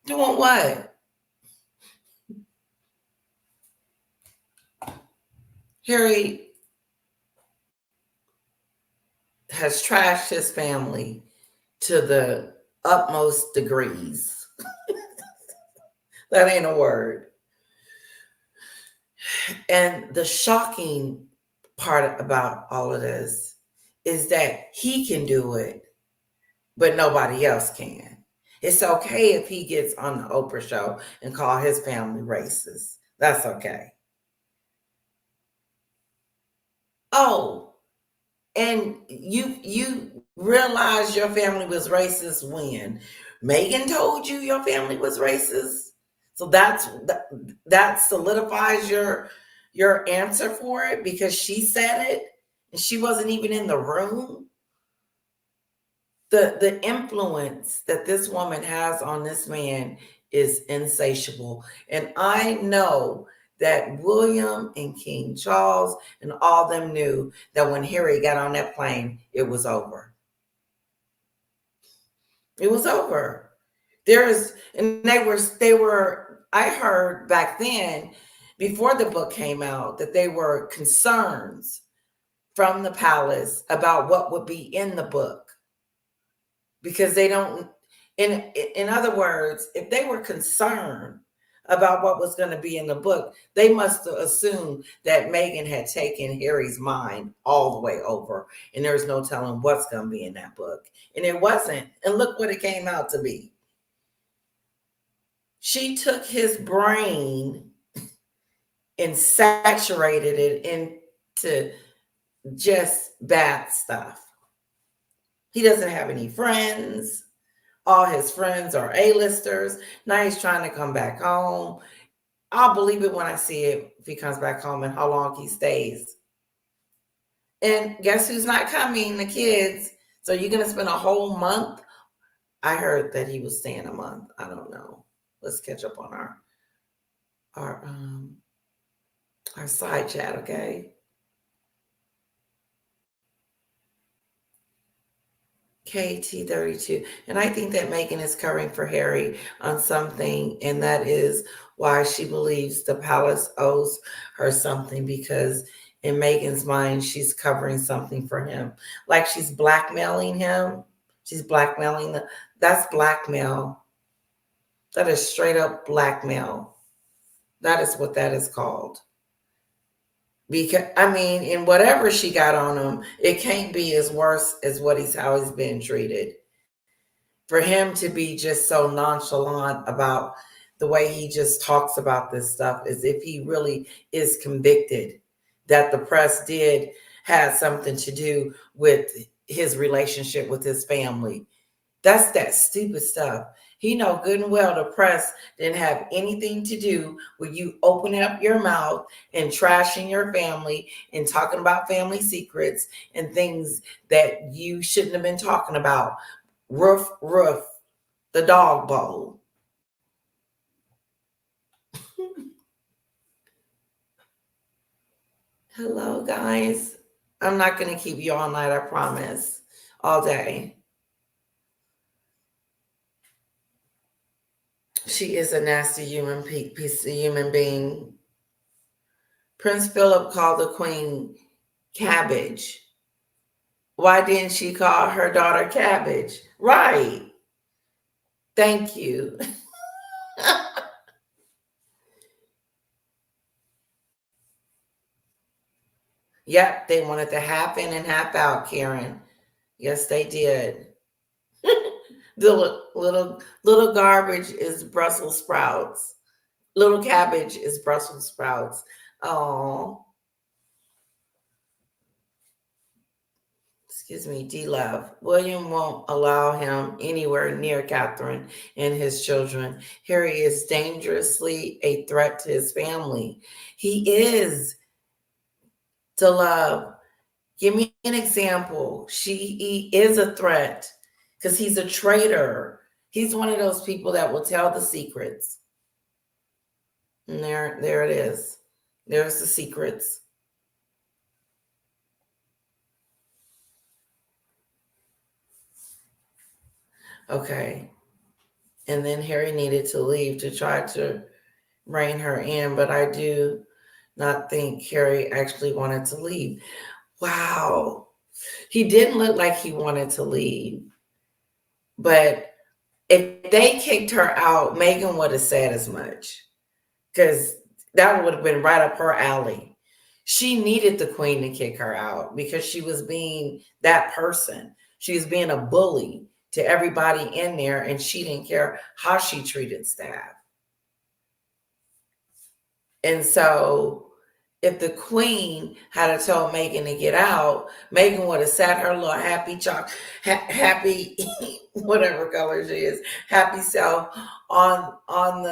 Doing what? Harry has trashed his family to the utmost degrees. That ain't a word. And the shocking part about all of this is that he can do it, but nobody else can. It's okay if he gets on the Oprah show and call his family racist. That's okay. Oh, and you realize your family was racist when Meghan told you your family was racist. So that solidifies your answer for it because she said it and she wasn't even in the room. The influence that this woman has on this man is insatiable. And I know that William and King Charles and all them knew that when Harry got on that plane, it was over. It was over. They were, I heard back then, before the book came out, that they were concerns from the palace about what would be in the book. Because they don't, in other words, if they were concerned about what was going to be in the book, they must have assumed that Meghan had taken Harry's mind all the way over, and there's no telling what's going to be in that book. And it wasn't. And look what it came out to be. She took his brain and saturated it into just bad stuff. He doesn't have any friends. All his friends are A-listers. Now he's trying to come back home. I'll believe it when I see it if he comes back home and how long he stays. And guess who's not coming? The kids. So you're going to spend a whole month? I heard that he was staying a month. I don't know. Let's catch up on our side chat, okay? KT32. And I think that Meghan is covering for Harry on something, and that is why she believes the palace owes her something, because in Meghan's mind, she's covering something for him. Like she's blackmailing him. She's blackmailing that's blackmail. That is straight up blackmail. That is what that is called. Because I mean, in whatever she got on him, it can't be as worse as how he's been treated. For him to be just so nonchalant about the way he just talks about this stuff, as if he really is convicted that the press did have something to do with his relationship with his family. That's that stupid stuff. He know good and well the press didn't have anything to do with you opening up your mouth and trashing your family and talking about family secrets and things that you shouldn't have been talking about. Roof, the dog bowl. Hello, guys. I'm not going to keep you all night, I promise. All day. She is a nasty piece of human being. Prince Philip called the Queen Cabbage. Why didn't she call her daughter Cabbage? Right. Thank you. Yep, they wanted to half in and half out, Karen. Yes, they did. The little garbage is Brussels sprouts. Little cabbage is Brussels sprouts. Oh, excuse me, D-Love. William won't allow him anywhere near Catherine and his children. Harry is dangerously a threat to his family. He is. D-Love. Give me an example. He is a threat because he's a traitor. He's one of those people that will tell the secrets. And there it is. There's the secrets. Okay. And then Harry needed to leave to try to rein her in, but I do not think Harry actually wanted to leave. Wow. He didn't look like he wanted to leave. But if they kicked her out, Meghan would have said as much, because that would have been right up her alley. She needed the queen to kick her out because she was being that person. She was being a bully to everybody in there, and she didn't care how she treated staff. And so if the queen had told Meghan to get out, Meghan would have sat her little happy, whatever color she is, happy self on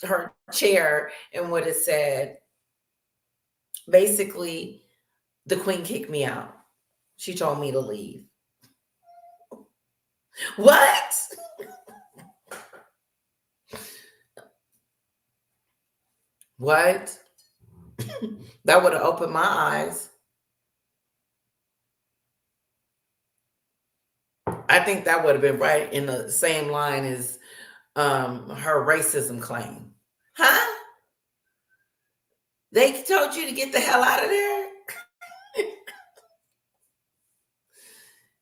her chair and would have said, basically, the queen kicked me out. She told me to leave. What? What? That would have opened my eyes. I think that would have been right in the same line as her racism claim. Huh? They told you to get the hell out of there?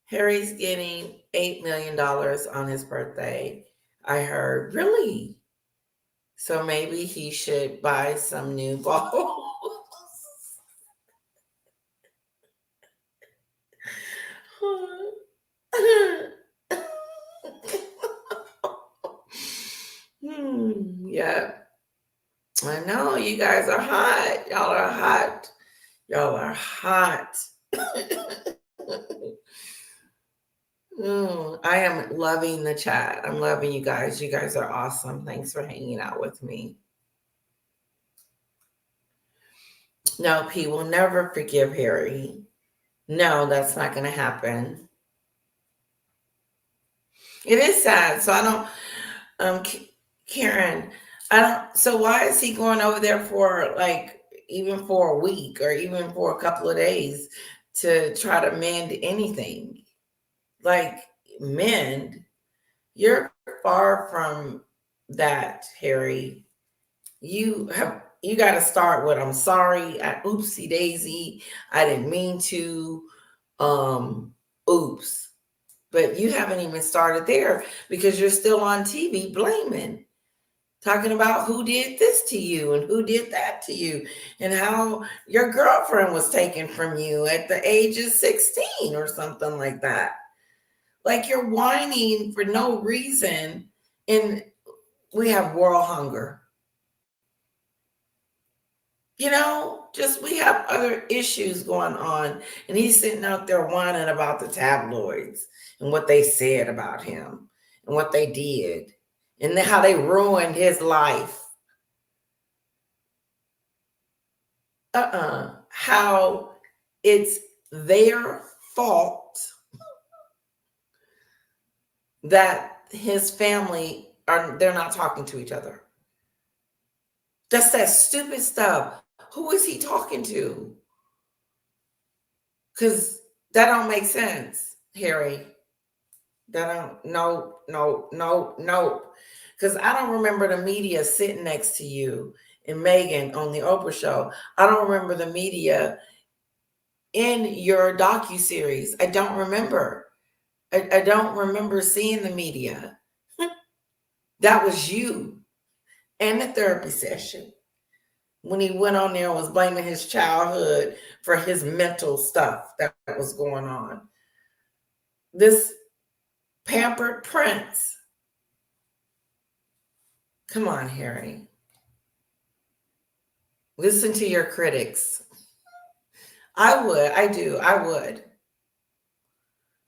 Harry's getting $8 million on his birthday. I heard. Really? So maybe he should buy some new balls. Yeah. I know you guys are hot. Y'all are hot. Y'all are hot. I am loving the chat. I'm loving you guys. You guys are awesome. Thanks for hanging out with me. No, P will never forgive Harry. No, that's not going to happen. It is sad. So I don't, Karen, so why is he going over there for even for a week or even for a couple of days to try to mend anything? Mend? You're far from that, Harry. You got to start with, I'm sorry, oopsie daisy, I didn't mean to, oops. But you haven't even started there because you're still on TV blaming, talking about who did this to you and who did that to you and how your girlfriend was taken from you at the age of 16 or something like that. You're whining for no reason, and we have world hunger. We have other issues going on, and he's sitting out there whining about the tabloids and what they said about him and what they did and how they ruined his life. How it's their fault that his family they're not talking to each other. That's that stupid stuff. Who is he talking to? Because that don't make sense, Harry. No. Because I don't remember the media sitting next to you and Meghan on the Oprah show. I don't remember the media in your docuseries. I don't remember. I don't remember seeing the media. That was you and the therapy session when he went on there and was blaming his childhood for his mental stuff that was going on. This pampered prince. Come on, Harry. Listen to your critics. I would.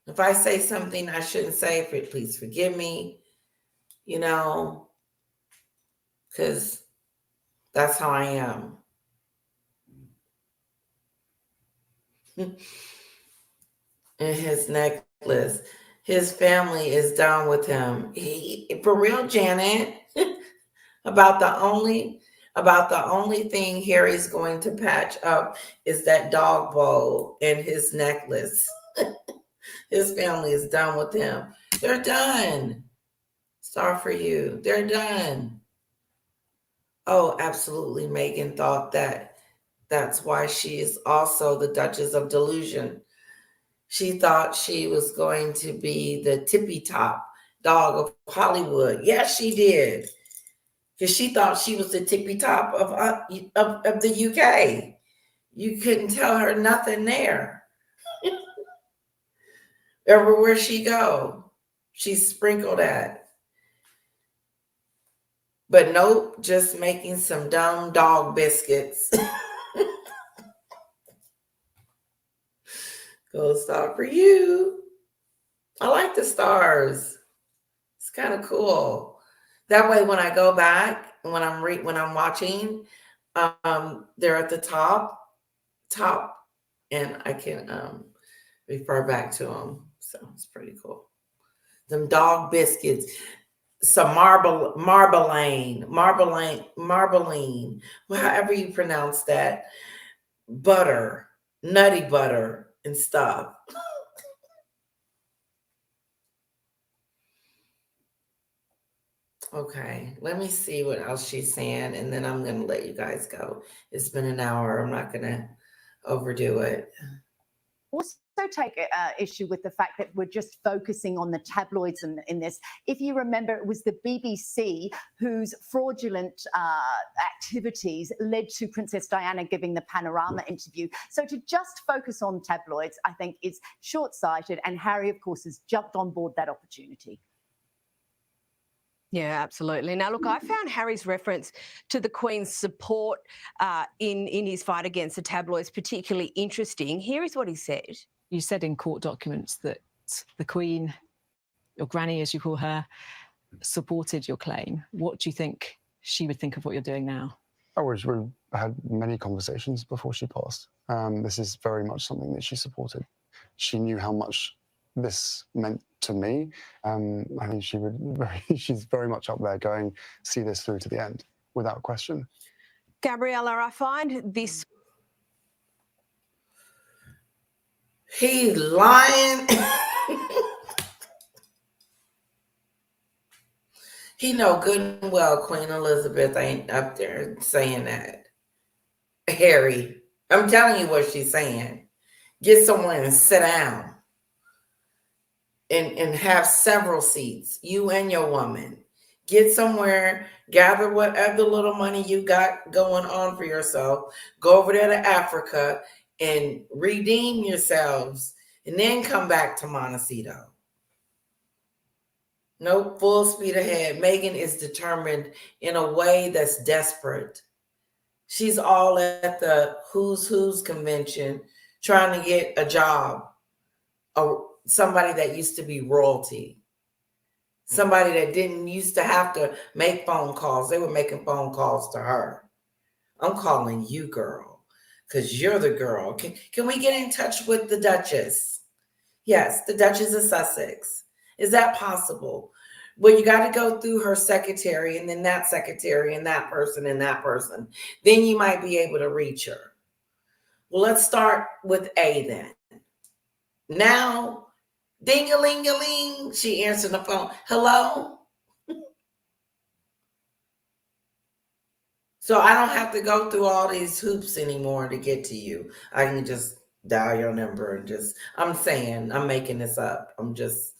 If I say something I shouldn't say, please forgive me, because that's how I am. And his necklace, his family is down with him. For real, Janet, about the only thing Harry's going to patch up is that dog bowl and his necklace. His family is done with him. They're done. Sorry for you. They're done. Oh, absolutely. Meghan thought that's why she is also the Duchess of Delusion. She thought she was going to be the tippy top dog of Hollywood. Yes, she did. Because she thought she was the tippy top of the UK. You couldn't tell her nothing there. Everywhere she go, she's sprinkled at. But nope, just making some dumb dog biscuits. Gold star for you. I like the stars. It's kind of cool. That way, when I go back and when I'm watching, they're at the top, and I can refer back to them. So it's pretty cool. Them dog biscuits, some marbling, however you pronounce that, butter, nutty butter and stuff. Okay, let me see what else she's saying, and then I'm going to let you guys go. It's been an hour. I'm not going to overdo it. Also take issue with the fact that we're just focusing on the tabloids in this. If you remember, it was the BBC whose fraudulent activities led to Princess Diana giving the Panorama interview. So to just focus on tabloids, I think, is short-sighted, and Harry, of course, has jumped on board that opportunity. Yeah, absolutely. Now, look, I found Harry's reference to the Queen's support in his fight against the tabloids particularly interesting. Here is what he said. You said in court documents that the Queen, your granny as you call her, supported your claim. What do you think she would think of what you're doing now? We had many conversations before she passed. This is very much something that she supported. She knew how much this meant to me. I mean, she's very much up there going, see this through to the end, without question. Gabriella, I find this... He's lying. He know good and well Queen Elizabeth ain't up there saying that. Harry, I'm telling you what she's saying. Get somewhere and sit down. And have several seats, you and your woman. Get somewhere, gather whatever little money you got going on for yourself, go over there to Africa and redeem yourselves, and then come back to Montecito. Nope, full speed ahead. Meghan is determined in a way that's desperate. She's all at the Who's convention trying to get a job. Somebody that used to be royalty. Somebody that didn't used to have to make phone calls. They were making phone calls to her. I'm calling you, girl, because you're the girl. Can we get in touch with the Duchess? Yes, the Duchess of Sussex. Is that possible? Well, you got to go through her secretary and then that secretary and that person and that person. Then you might be able to reach her. Well, let's start with A then. Now, ding-a-ling-a-ling, she answered the phone. Hello? So I don't have to go through all these hoops anymore to get to you. I can just dial your number and I'm saying, I'm making this up. This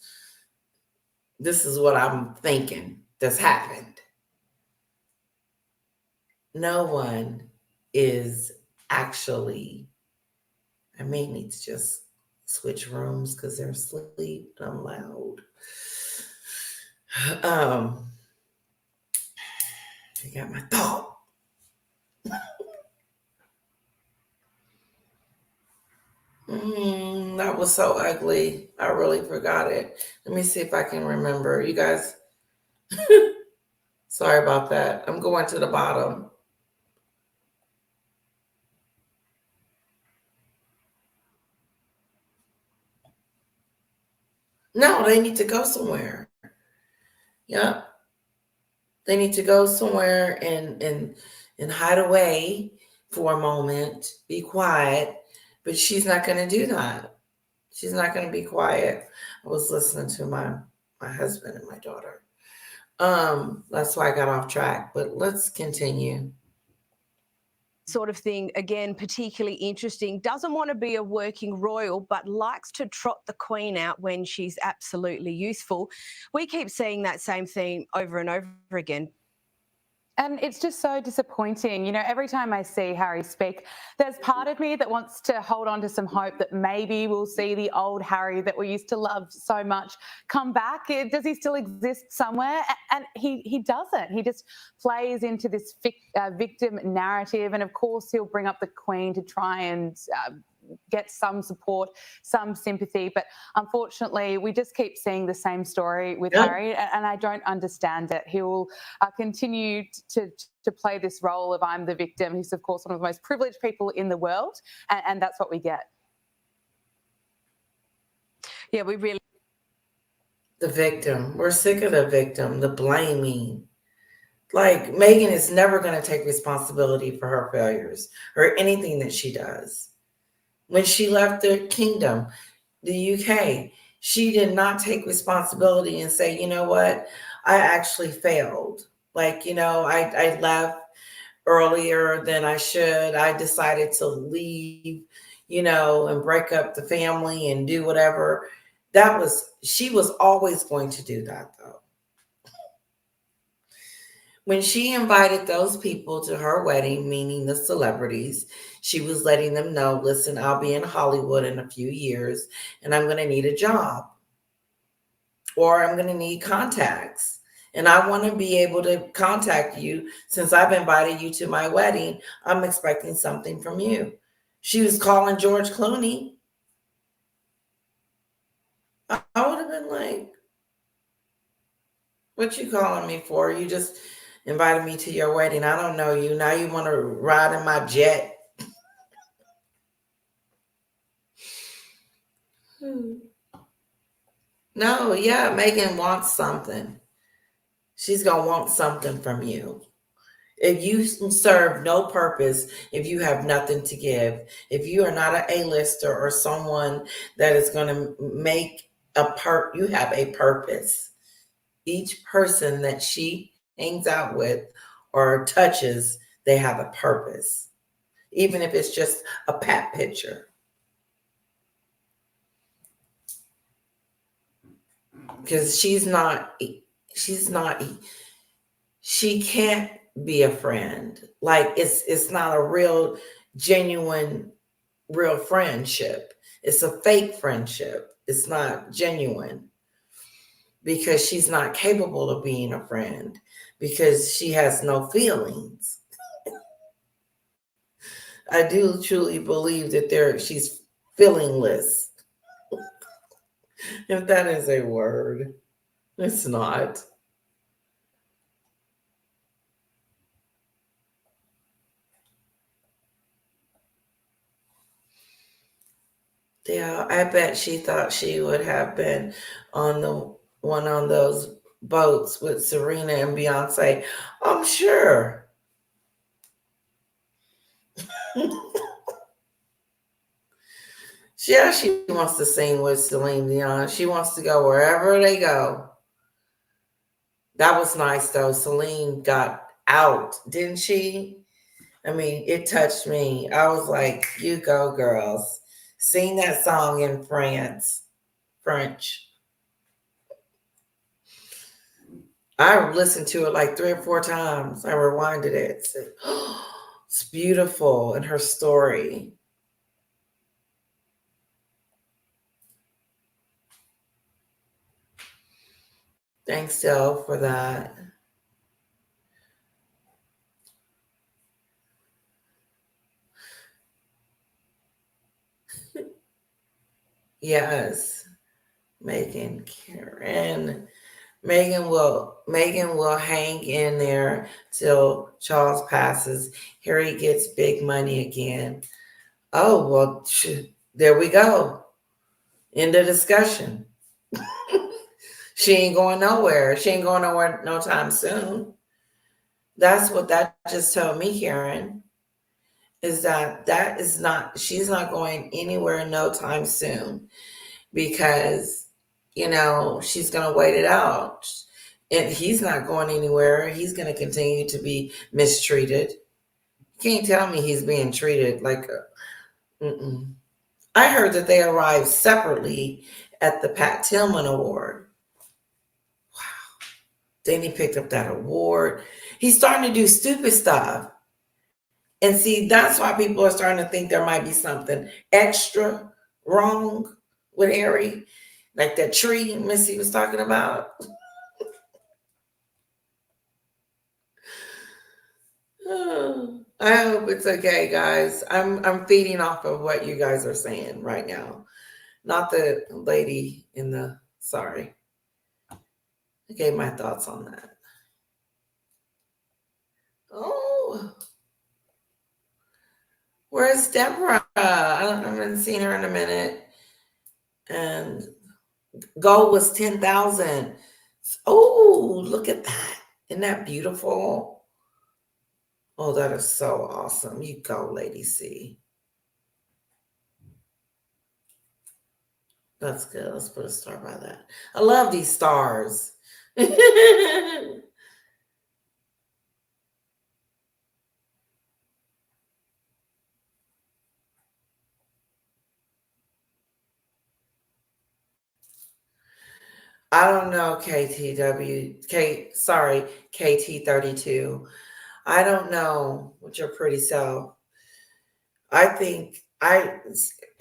is what I'm thinking that's happened. No one is actually, I may need to just switch rooms because they're asleep and I'm loud. I got my thought. That was so ugly. I really forgot it. Let me see if I can remember. You guys, sorry about that. I'm going to the bottom. No, they need to go somewhere. Yeah. They need to go somewhere and hide away for a moment, be quiet. But she's not going to do that. She's not going to be quiet. I was listening to my husband and my daughter. That's why I got off track. But let's continue. Sort of thing, again, particularly interesting. Doesn't want to be a working royal, but likes to trot the Queen out when she's absolutely useful. We keep seeing that same theme over and over again. And it's just so disappointing. You know, every time I see Harry speak, there's part of me that wants to hold on to some hope that maybe we'll see the old Harry that we used to love so much come back. Does he still exist somewhere? And he doesn't. He just plays into this victim narrative. And of course, he'll bring up the Queen to try and get some support, some sympathy. But unfortunately, we just keep seeing the same story with Harry, and I don't understand it. He will continue to play this role of I'm the victim. He's, of course, one of the most privileged people in the world, and that's what we get. Yeah, we really... The victim. We're sick of the victim, the blaming. Like, Meghan is never going to take responsibility for her failures or anything that she does. When she left the kingdom, the UK, she did not take responsibility and say, you know what, I actually failed. Like, you know, I left earlier than I should. I decided to leave, you know, and break up the family and do whatever. She was always going to do that, though. When she invited those people to her wedding, meaning the celebrities, she was letting them know, listen, I'll be in Hollywood in a few years and I'm going to need a job or I'm going to need contacts. And I want to be able to contact you since I've invited you to my wedding. I'm expecting something from you. She was calling George Clooney. I would have been like, what you calling me for? You just invited me to your wedding. I don't know you. Now you want to ride in my jet. No, yeah, Meghan wants something. She's going to want something from you. If you serve no purpose, if you have nothing to give, if you are not an A-lister or someone that is going to make you have a purpose. Each person that she hangs out with or touches, they have a purpose, even if it's just a pat picture. Because she can't be a friend. Like it's not a real, genuine, real friendship. It's a fake friendship. It's not genuine. Because she's not capable of being a friend, because she has no feelings. I do truly believe that she's feelingless. If that is a word, it's not. Yeah, I bet she thought she would have been on those boats with Serena and Beyonce. I'm sure. Yeah, she wants to sing with Celine Dion. She wants to go wherever they go. That was nice, though. Celine got out, didn't she? I mean, it touched me. I was like, you go, girls. Sing that song in French. I listened to it like 3 or 4 times. I rewinded it. Said, oh, it's beautiful in her story. Thanks, Del, for that. Yes, Meghan, Karen. Meghan will hang in there till Charles passes. Harry gets big money again. Oh, well, there we go. End of discussion. She ain't going nowhere. She ain't going nowhere no time soon. That's what that just told me, Karen, is that is not, she's not going anywhere no time soon because, you know, she's going to wait it out. And he's not going anywhere. He's going to continue to be mistreated. You can't tell me he's being treated like I heard that they arrived separately at the Pat Tillman Award. Wow. Then he picked up that award. He's starting to do stupid stuff. And see, that's why people are starting to think there might be something extra wrong with Harry. Like that tree Missy was talking about. I hope it's okay, guys. I'm feeding off of what you guys are saying right now. Not the lady in the, sorry. I gave my thoughts on that. Oh, where's Deborah? I haven't seen her in a minute. And gold was 10,000. Oh, look at that. Isn't that beautiful? Oh, that is so awesome. You go, Lady C. That's good. Let's put a star by that. I love these stars. I don't know, KT32. I don't know with your pretty self. I think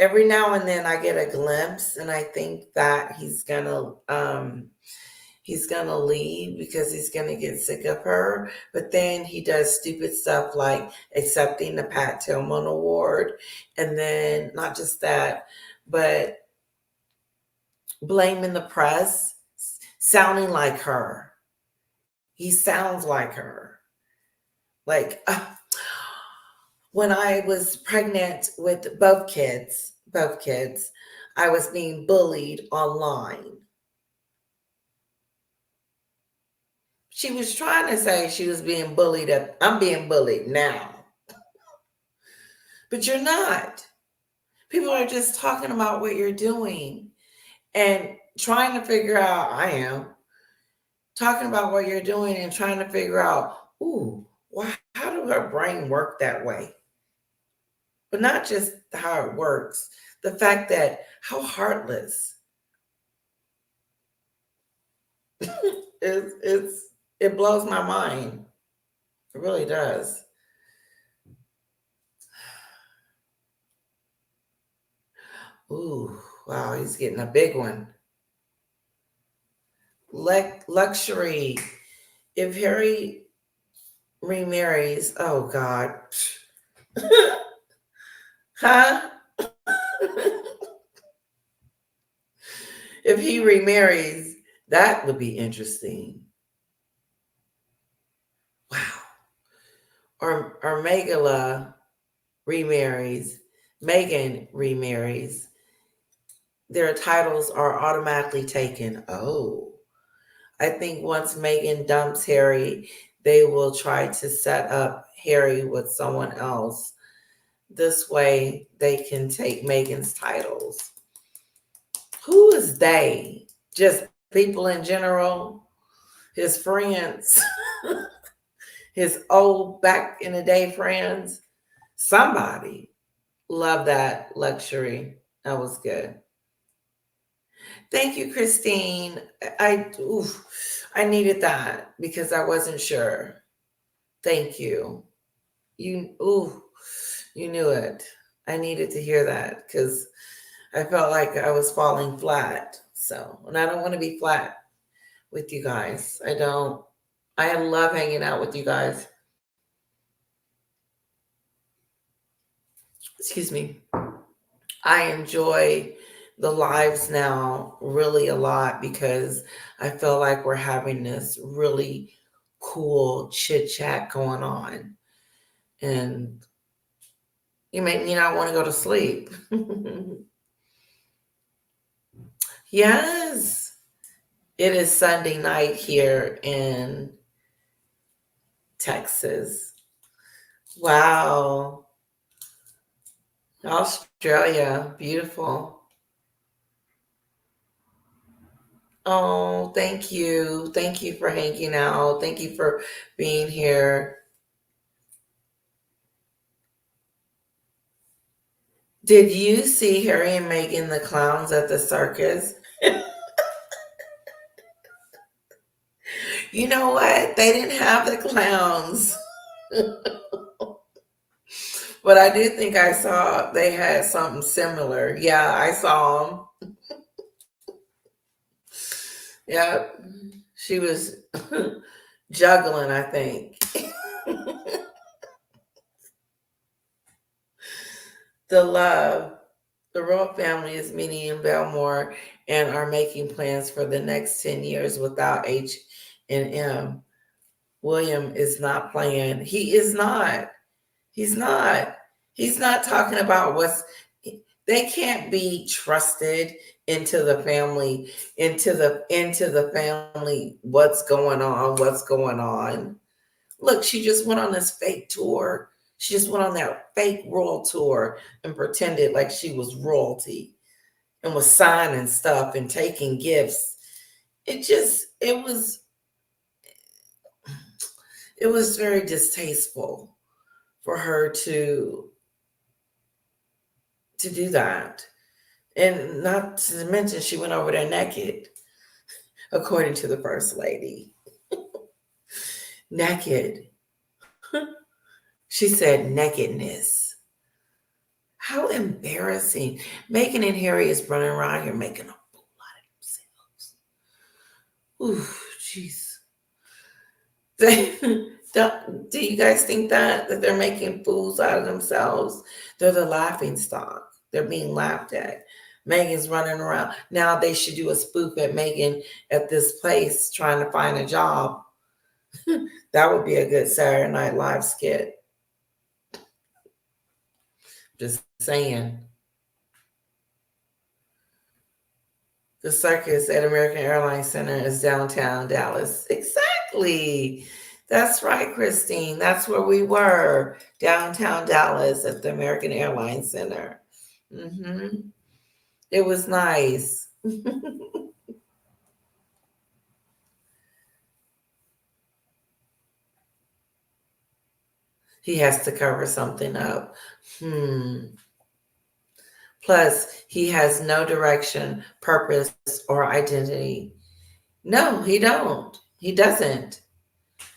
every now and then I get a glimpse and I think that he's gonna leave because he's gonna get sick of her. But then he does stupid stuff like accepting the Pat Tillman Award, and then not just that, but blaming the press, sounding like her. He sounds like her. Like when I was pregnant with both kids, I was being bullied online. She was trying to say she was being bullied. I'm being bullied now. But you're not. People are just talking about what you're doing and trying to figure out, I am talking about what you're doing and trying to figure out, ooh, why, how do her brain work that way? But not just how it works, the fact that how heartless. It blows my mind. It really does. Ooh, wow, he's getting a big one. Luxury. If Harry remarries, oh God. Huh? If he remarries, that would be interesting. Wow. Or Meghan remarries, their titles are automatically taken. Oh. I think once Meghan dumps Harry, they will try to set up Harry with someone else. This way they can take Meghan's titles. Who is they? Just people in general? His friends? his old back in the day friends. Somebody loved that luxury. That was good. Thank you, Christine. I needed that because I wasn't sure. Thank you. You knew it. I needed to hear that because I felt like I was falling flat. So, and I don't want to be flat with you guys. I don't. I love hanging out with you guys. Excuse me. I enjoy the lives now really a lot because I feel like we're having this really cool chit chat going on. And you make me not want to go to sleep. Yes, it is Sunday night here in Texas. Wow. Australia, beautiful. Oh, thank you. Thank you for hanging out. Thank you for being here. Did you see Harry and Meghan the clowns at the circus? You know what? They didn't have the clowns. But I do think I saw they had something similar. Yeah, I saw them. Yep. She was juggling, I think. The love. The royal family is meeting in Belmore and are making plans for the next 10 years without H&M. William is not playing. He is not. He's not. He's not talking about they can't be trusted into the family, into the family, what's going on. Look, she just went on this fake tour. She just went on that fake royal tour and pretended like she was royalty and was signing stuff and taking gifts. It was very distasteful for her to do that. And not to mention she went over there naked, according to the first lady. Naked. She said nakedness. How embarrassing. Meghan and Harry is running around here making a fool out of themselves. Ooh, jeez. Do you guys think that they're making fools out of themselves? They're the laughing stock. They're being laughed at. Meghan's running around. Now they should do a spoof at Meghan at this place trying to find a job. That would be a good Saturday Night Live skit. Just saying. The circus at American Airlines Center is downtown Dallas. Exactly. That's right, Christine. That's where we were, downtown Dallas at the American Airlines Center. It was nice. He has to cover something up. Plus, he has no direction, purpose, or identity. No, he don't. He doesn't.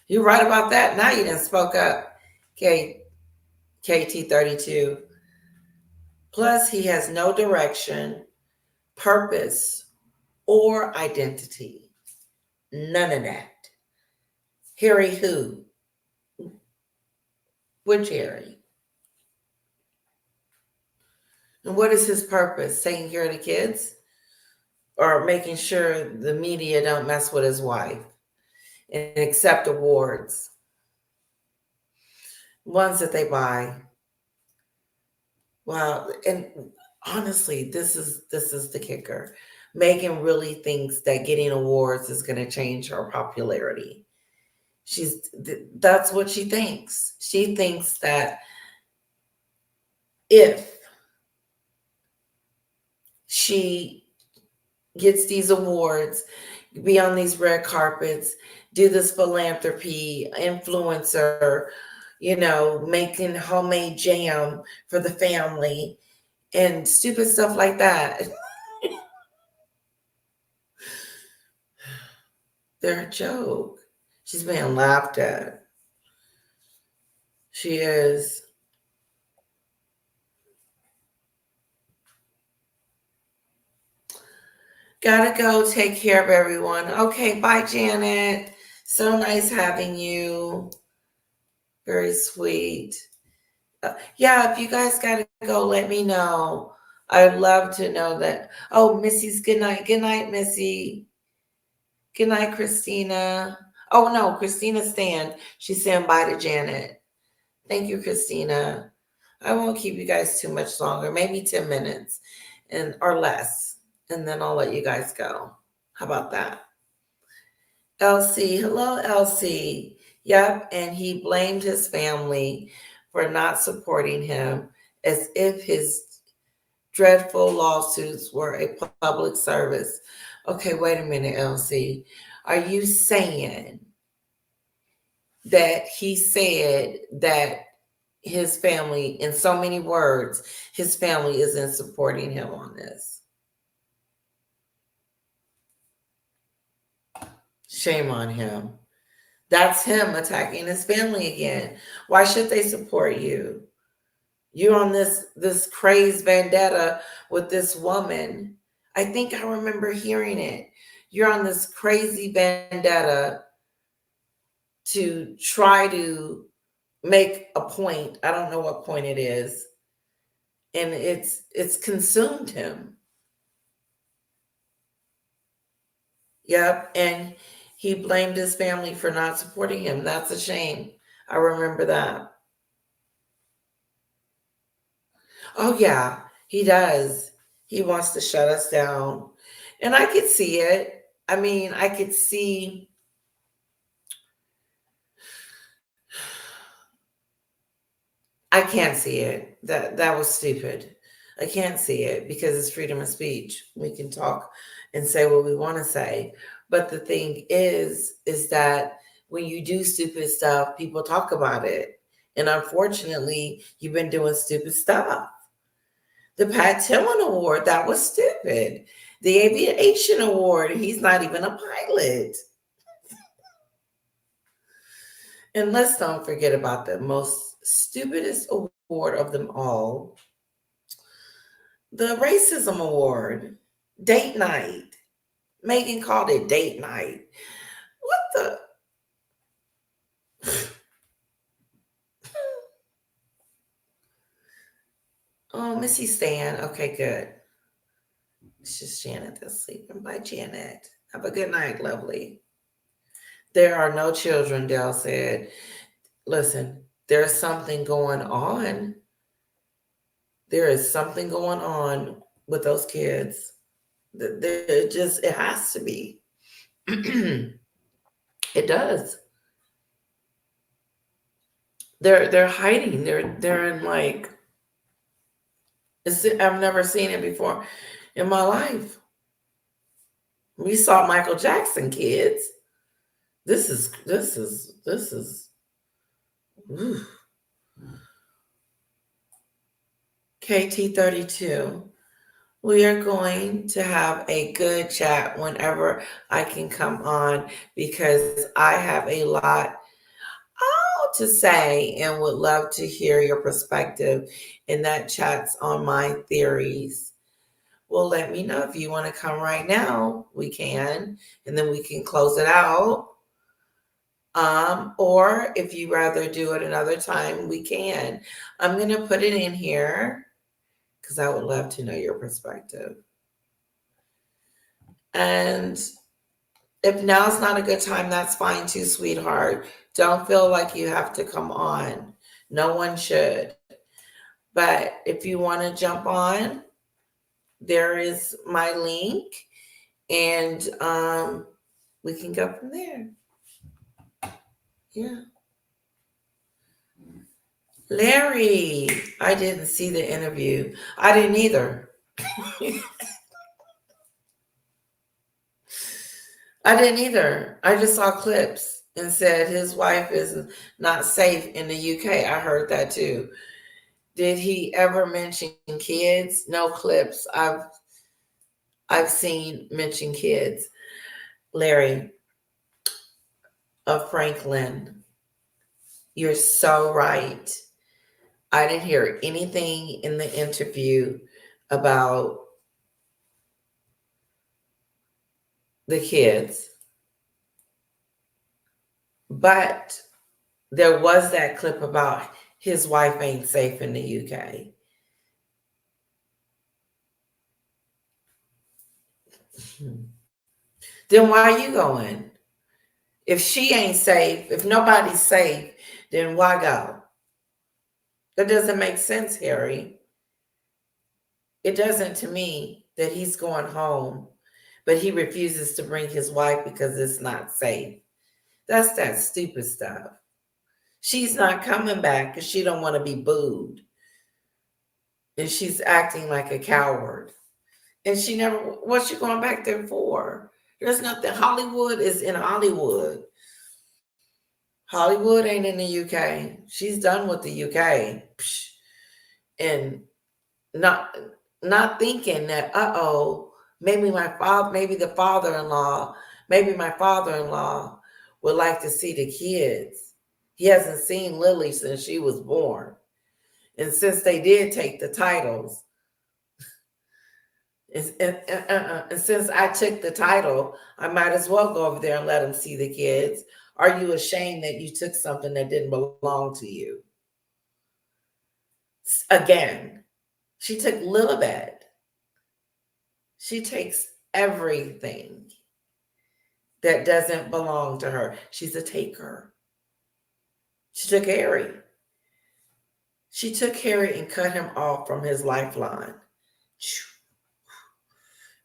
You're right about that. Now you done spoke up, KT32. Plus, he has no direction, purpose, or identity. None of that. Harry who? Which Harry? And what is his purpose? Taking care of the kids? Or making sure the media don't mess with his wife and accept awards? Ones that they buy. Wow. And honestly, this is the kicker. Meghan really thinks that getting awards is going to change her popularity. That's what she thinks. She thinks that if she gets these awards, be on these red carpets, do this philanthropy, influencer, you know, making homemade jam for the family and stupid stuff like that. They're a joke. She's being laughed at. She is. Gotta go take care of everyone. Okay, bye, Janet. So nice having you. Very sweet. Yeah, if you guys gotta go, let me know. I'd love to know that. Oh, Missy's good night. Good night, Missy. Good night, Christina. Oh no, Christina's staying. She's saying bye to Janet. Thank you, Christina. I won't keep you guys too much longer, maybe 10 minutes and or less. And then I'll let you guys go. How about that? Elsie, hello, Elsie. Yep, and he blamed his family for not supporting him as if his dreadful lawsuits were a public service. Okay, wait a minute, Elsie. Are you saying that he said that his family, in so many words, his family isn't supporting him on this? Shame on him. That's him attacking his family again. Why should they support you? You're on this crazed vendetta with this woman. I think I remember hearing it. You're on this crazy vendetta to try to make a point. I don't know what point it is. And it's consumed him. Yep. And he blamed his family for not supporting him. That's a shame. I remember that. Oh, yeah, he does. He wants to shut us down. And I could see it. I mean, I could see. I can't see it. That was stupid. I can't see it because it's freedom of speech. We can talk and say what we want to say. But the thing is that when you do stupid stuff, people talk about it. And unfortunately, you've been doing stupid stuff. The Pat Tillman Award, that was stupid. The Aviation Award, he's not even a pilot. And let's don't forget about the most stupidest award of them all, the Racism Award, date night. Meghan called it date night. What the? Oh, Missy Stan. Okay, good. It's just Janet that's sleeping. Bye, Janet. Have a good night, lovely. There are no children, Dell said. Listen, there's something going on. There is something going on with those kids. It has to be. It does. They're hiding. They're in like, I've never seen it before in my life. We saw Michael Jackson kids. This is ooh. KT32. We are going to have a good chat whenever I can come on because I have a lot to say and would love to hear your perspective. And that chat's on my theories. Well, let me know if you want to come right now. We can, and then we can close it out. Or if you rather do it another time, we can. I'm going to put it in here because I would love to know your perspective. And if now's not a good time, that's fine too, sweetheart. Don't feel like you have to come on. No one should. But if you want to jump on, there is my link, and we can go from there. Yeah. Larry, I didn't see the interview. I didn't either. I didn't either. I just saw clips and said his wife is not safe in the UK. I heard that too. Did he ever mention kids? No clips I've seen mention kids. Larry of Franklin, you're so right. I didn't hear anything in the interview about the kids, but there was that clip about his wife ain't safe in the UK. Then why are you going? If she ain't safe, if nobody's safe, then why go? That doesn't make sense, Harry. It doesn't to me that he's going home, but he refuses to bring his wife because it's not safe. That's that stupid stuff. She's not coming back because she don't want to be booed. And she's acting like a coward. And she never, what's she going back there for? There's nothing. Hollywood is in Hollywood. Hollywood ain't in the UK. She's done with the UK. And not thinking that, maybe the father-in-law would like to see the kids. He hasn't seen Lily since she was born. And since they did take the titles, and since I took the title, I might as well go over there and let him see the kids. Are you ashamed that you took something that didn't belong to you? Again, she took Lilibet. She takes everything that doesn't belong to her. She's a taker. She took Harry. She took Harry and cut him off from his lifeline.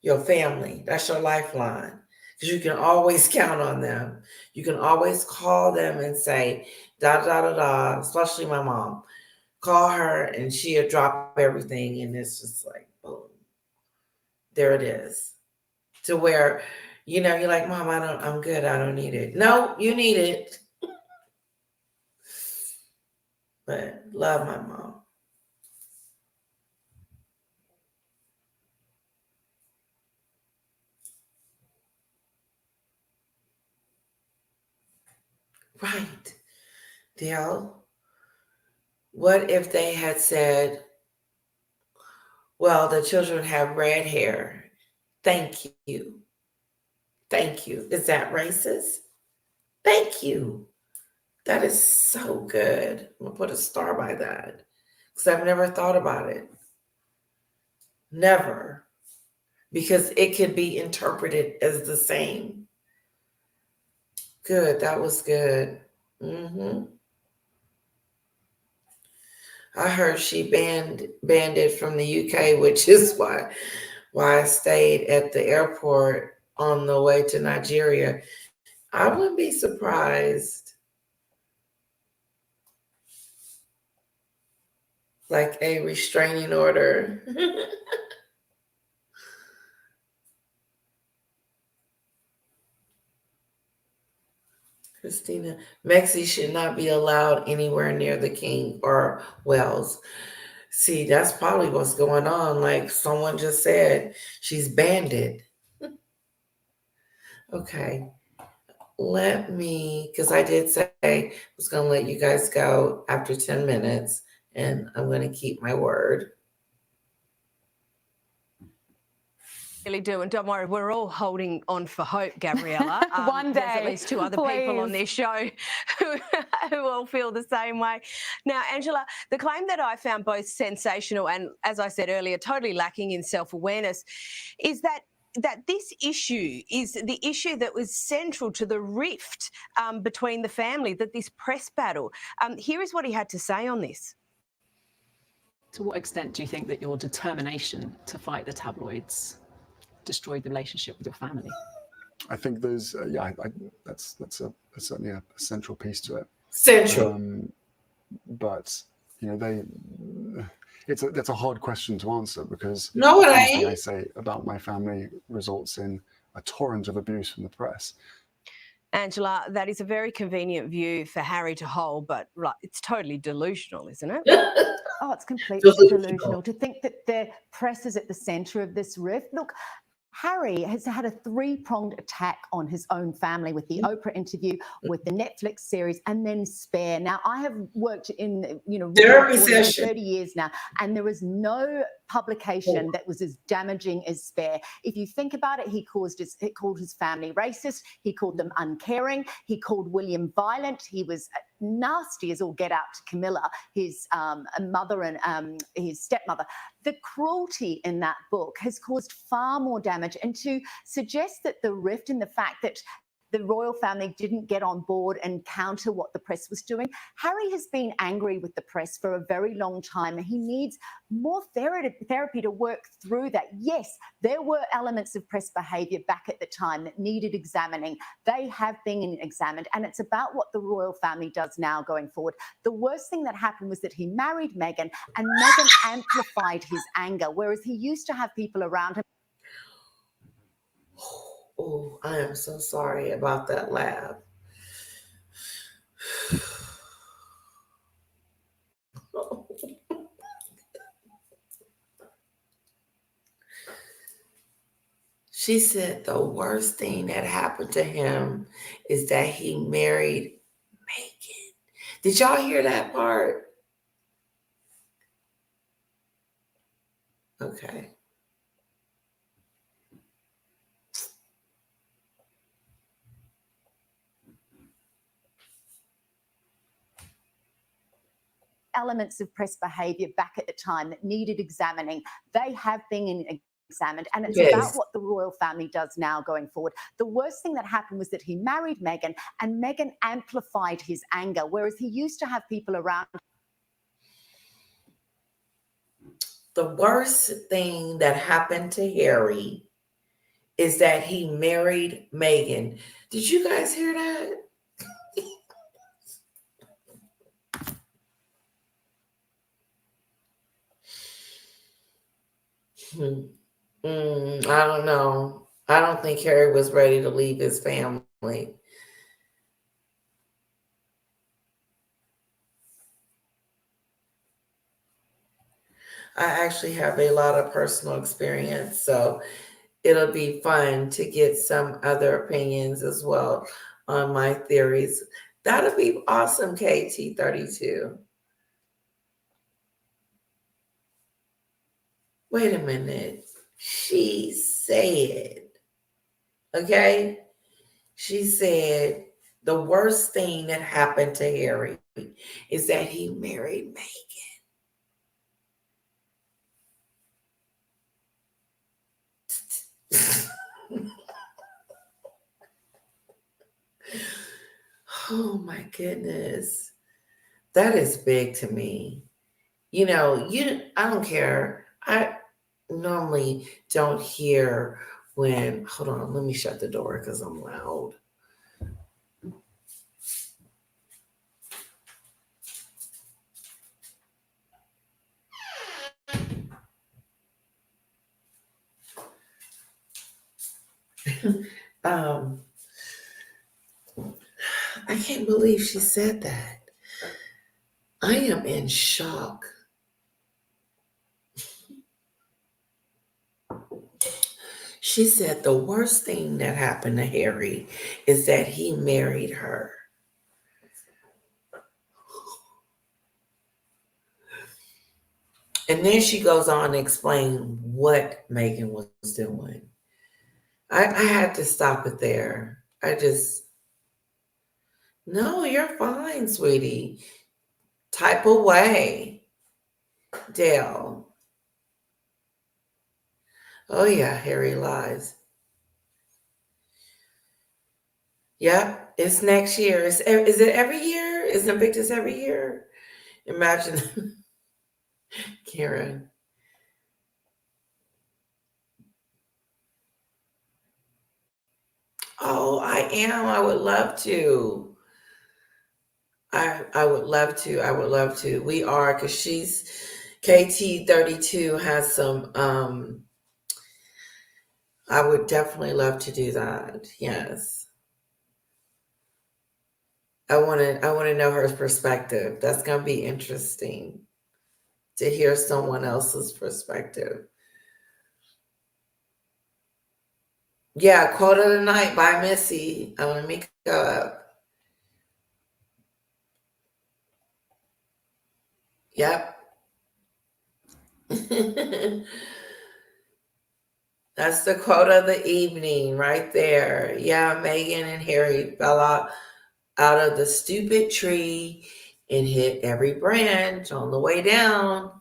Your family, that's your lifeline. Because you can always count on them. You can always call them and say, da, da, da, da, especially my mom. Call her and she'll drop everything. And it's just like, boom. There it is. To where, you're like, Mom, I'm good. I don't need it. No, you need it. But love my mom. Right. Dale, what if they had said, well, the children have red hair. Thank you. Thank you. Is that racist? Thank you. That is so good. I'm going to put a star by that because I've never thought about it. Never. Because it could be interpreted as the same. Good. That was good. I heard she banned it from the UK, which is why I stayed at the airport on the way to Nigeria. I wouldn't be surprised. Like a restraining order. Christina, Mexi should not be allowed anywhere near the king or Wells. See, that's probably what's going on. Like someone just said, she's banned. Okay. Because I did say I was going to let you guys go after 10 minutes, and I'm going to keep my word. Really do, and don't worry, we're all holding on for hope, Gabriella. One day, there's at least two other people on this show who all feel the same way. Now, Angela, the claim that I found both sensational and, as I said earlier, totally lacking in self-awareness is that this issue is the issue that was central to the rift between the family, that this press battle. Here is what he had to say on this. To what extent do you think that your determination to fight the tabloids destroyed the relationship with your family? I think there's, that's certainly a central piece to it. Central. But that's a hard question to answer because no, it anything ain't. I say about my family results in a torrent of abuse from the press. Angela, that is a very convenient view for Harry to hold, but it's totally delusional, isn't it? Oh, it's completely Delusional. delusional to think that the press is at the centre of this rift. Look, Harry has had a three-pronged attack on his own family with the Oprah interview, with the Netflix series, and then Spare. Now, I have worked in, Therapy for session. 30 years now, and there was no publication that was as damaging as Spare. If you think about it, he called his family racist. He called them uncaring. He called William violent. He was nasty as all get out to Camilla, his mother and his stepmother. The cruelty in that book has caused far more damage. And to suggest that the rift and the fact that the royal family didn't get on board and counter what the press was doing. Harry has been angry with the press for a very long time. He needs more therapy to work through that. Yes, there were elements of press behaviour back at the time that needed examining. They have been examined, and it's about what the royal family does now going forward. The worst thing that happened was that he married Meghan, and Meghan amplified his anger, whereas he used to have people around him. Oh, I am so sorry about that laugh. She said the worst thing that happened to him is that he married Meghan. Did y'all hear that part? Okay. Elements of press behaviour back at the time that needed examining. They have been examined, and it's about what the royal family does now going forward. The worst thing that happened was that he married Meghan, and Meghan amplified his anger, whereas he used to have people around. The worst thing that happened to Harry is that he married Meghan. Did you guys hear that? I don't know. I don't think Harry was ready to leave his family. I actually have a lot of personal experience, so it'll be fun to get some other opinions as well on my theories. That'll be awesome, KT32. Wait a minute. She said, okay? She said the worst thing that happened to Harry is that he married Meghan. Oh my goodness. That is big to me. I don't care. I normally don't hear when, hold on, let me shut the door because I'm loud. I can't believe she said that. I am in shock. She said the worst thing that happened to Harry is that he married her. And then she goes on to explain what Meghan was doing. I had to stop it there. No, you're fine, sweetie. Type away, Dale. Oh yeah, Harry lies. Yep, it's next year. Is it every year? Is Invictus every year? Imagine, Karen. Oh, I am. I would love to. I would love to. I would love to. We are, because she's KT32 has some I would definitely love to do that. Yes. I want to know her perspective. That's going to be interesting to hear someone else's perspective. Yeah, Quote of the Night by Missy. Let me go up. Yep. That's the quote of the evening right there. Yeah, Meghan and Harry fell out of the stupid tree and hit every branch on the way down.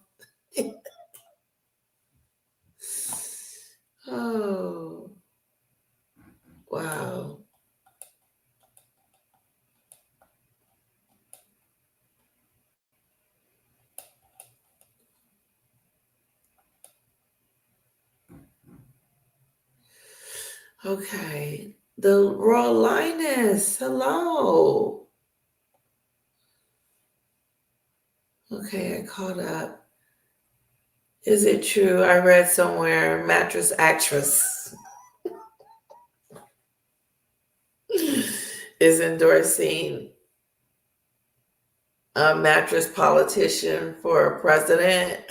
Oh, wow. Okay. The Royal Lioness. Hello. Okay, I caught up. Is it true? I read somewhere mattress actress is endorsing a mattress politician for president.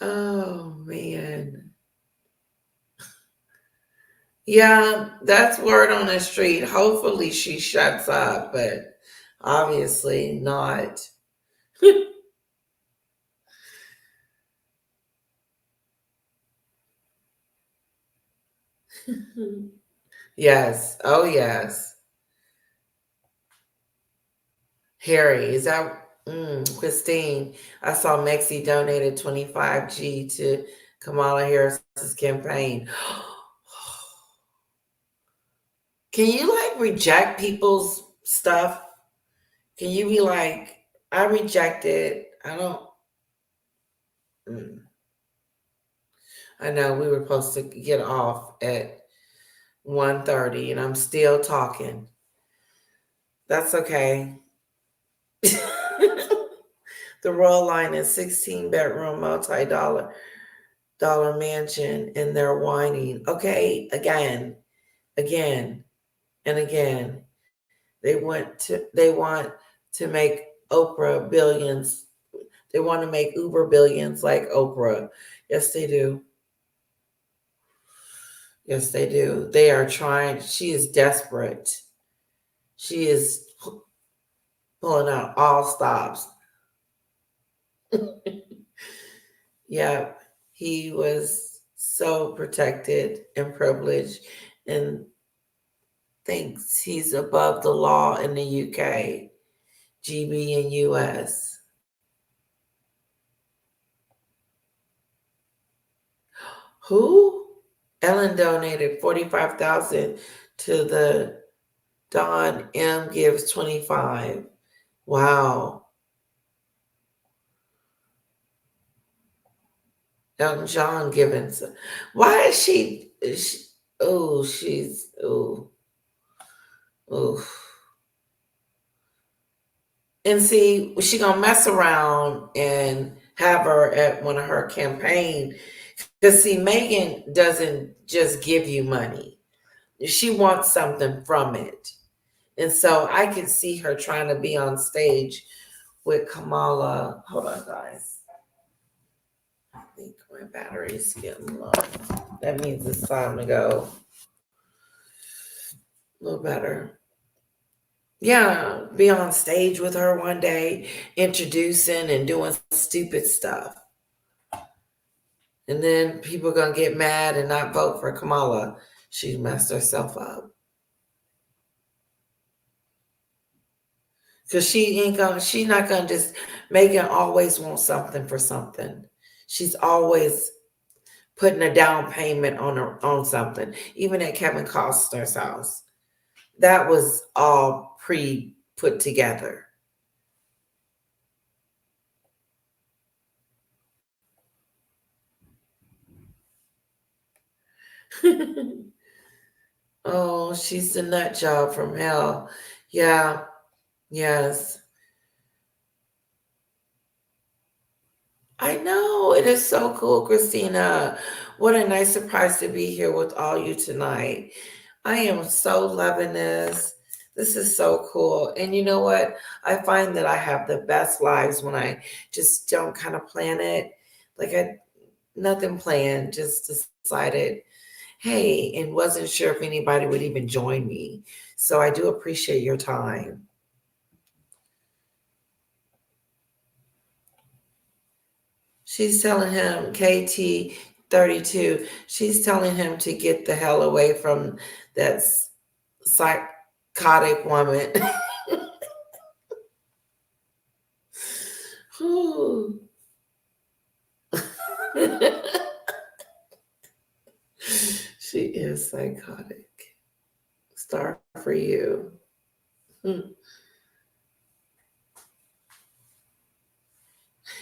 Oh, man. Yeah, that's word on the street. Hopefully she shuts up, but obviously not. Yes. Oh, yes. Harry, is that Christine? I saw Mexi donated 25G to Kamala Harris's campaign. Can you like reject people's stuff? Can you be like, I reject it. I don't. I know we were supposed to get off at 1:30 and I'm still talking. That's okay. The Royal Line is 16-bedroom, multi-dollar mansion, and they're whining. Okay, again, and again. They want to make Oprah billions. They want to make Uber billions like Oprah. Yes, they do. Yes, they do. They are trying. She is desperate. She is pulling out all stops. Yeah, he was so protected and privileged and thinks he's above the law in the UK, GB, and US. Who? Ellen donated 45,000 to the Don M gives 25. Wow. Elton John giving. Why is she oh, she's oh. And see, she gonna mess around and have her at one of her campaign. Because see, Meghan doesn't just give you money. She wants something from it. And so I can see her trying to be on stage with Kamala. Hold on, guys. I think my battery's getting low. That means it's time to go. A little better. Yeah, be on stage with her one day, introducing and doing stupid stuff. And then people are going to get mad and not vote for Kamala. She messed herself up. Because she's not going to just, Meghan always wants something for something. She's always putting a down payment on something, even at Kevin Costner's house. That was all put together. Oh, she's the nut job from hell. Yeah, yes. I know. It is so cool, Christina. What a nice surprise to be here with all you tonight. I am so loving this. This is so cool. And you know what? I find that I have the best lives when I just don't kind of plan it. Like I nothing planned, just decided, hey, and wasn't sure if anybody would even join me. So I do appreciate your time. She's telling him, KT32, she's telling him to get the hell away from that psychotic woman. Whew. She is psychotic. Star for you.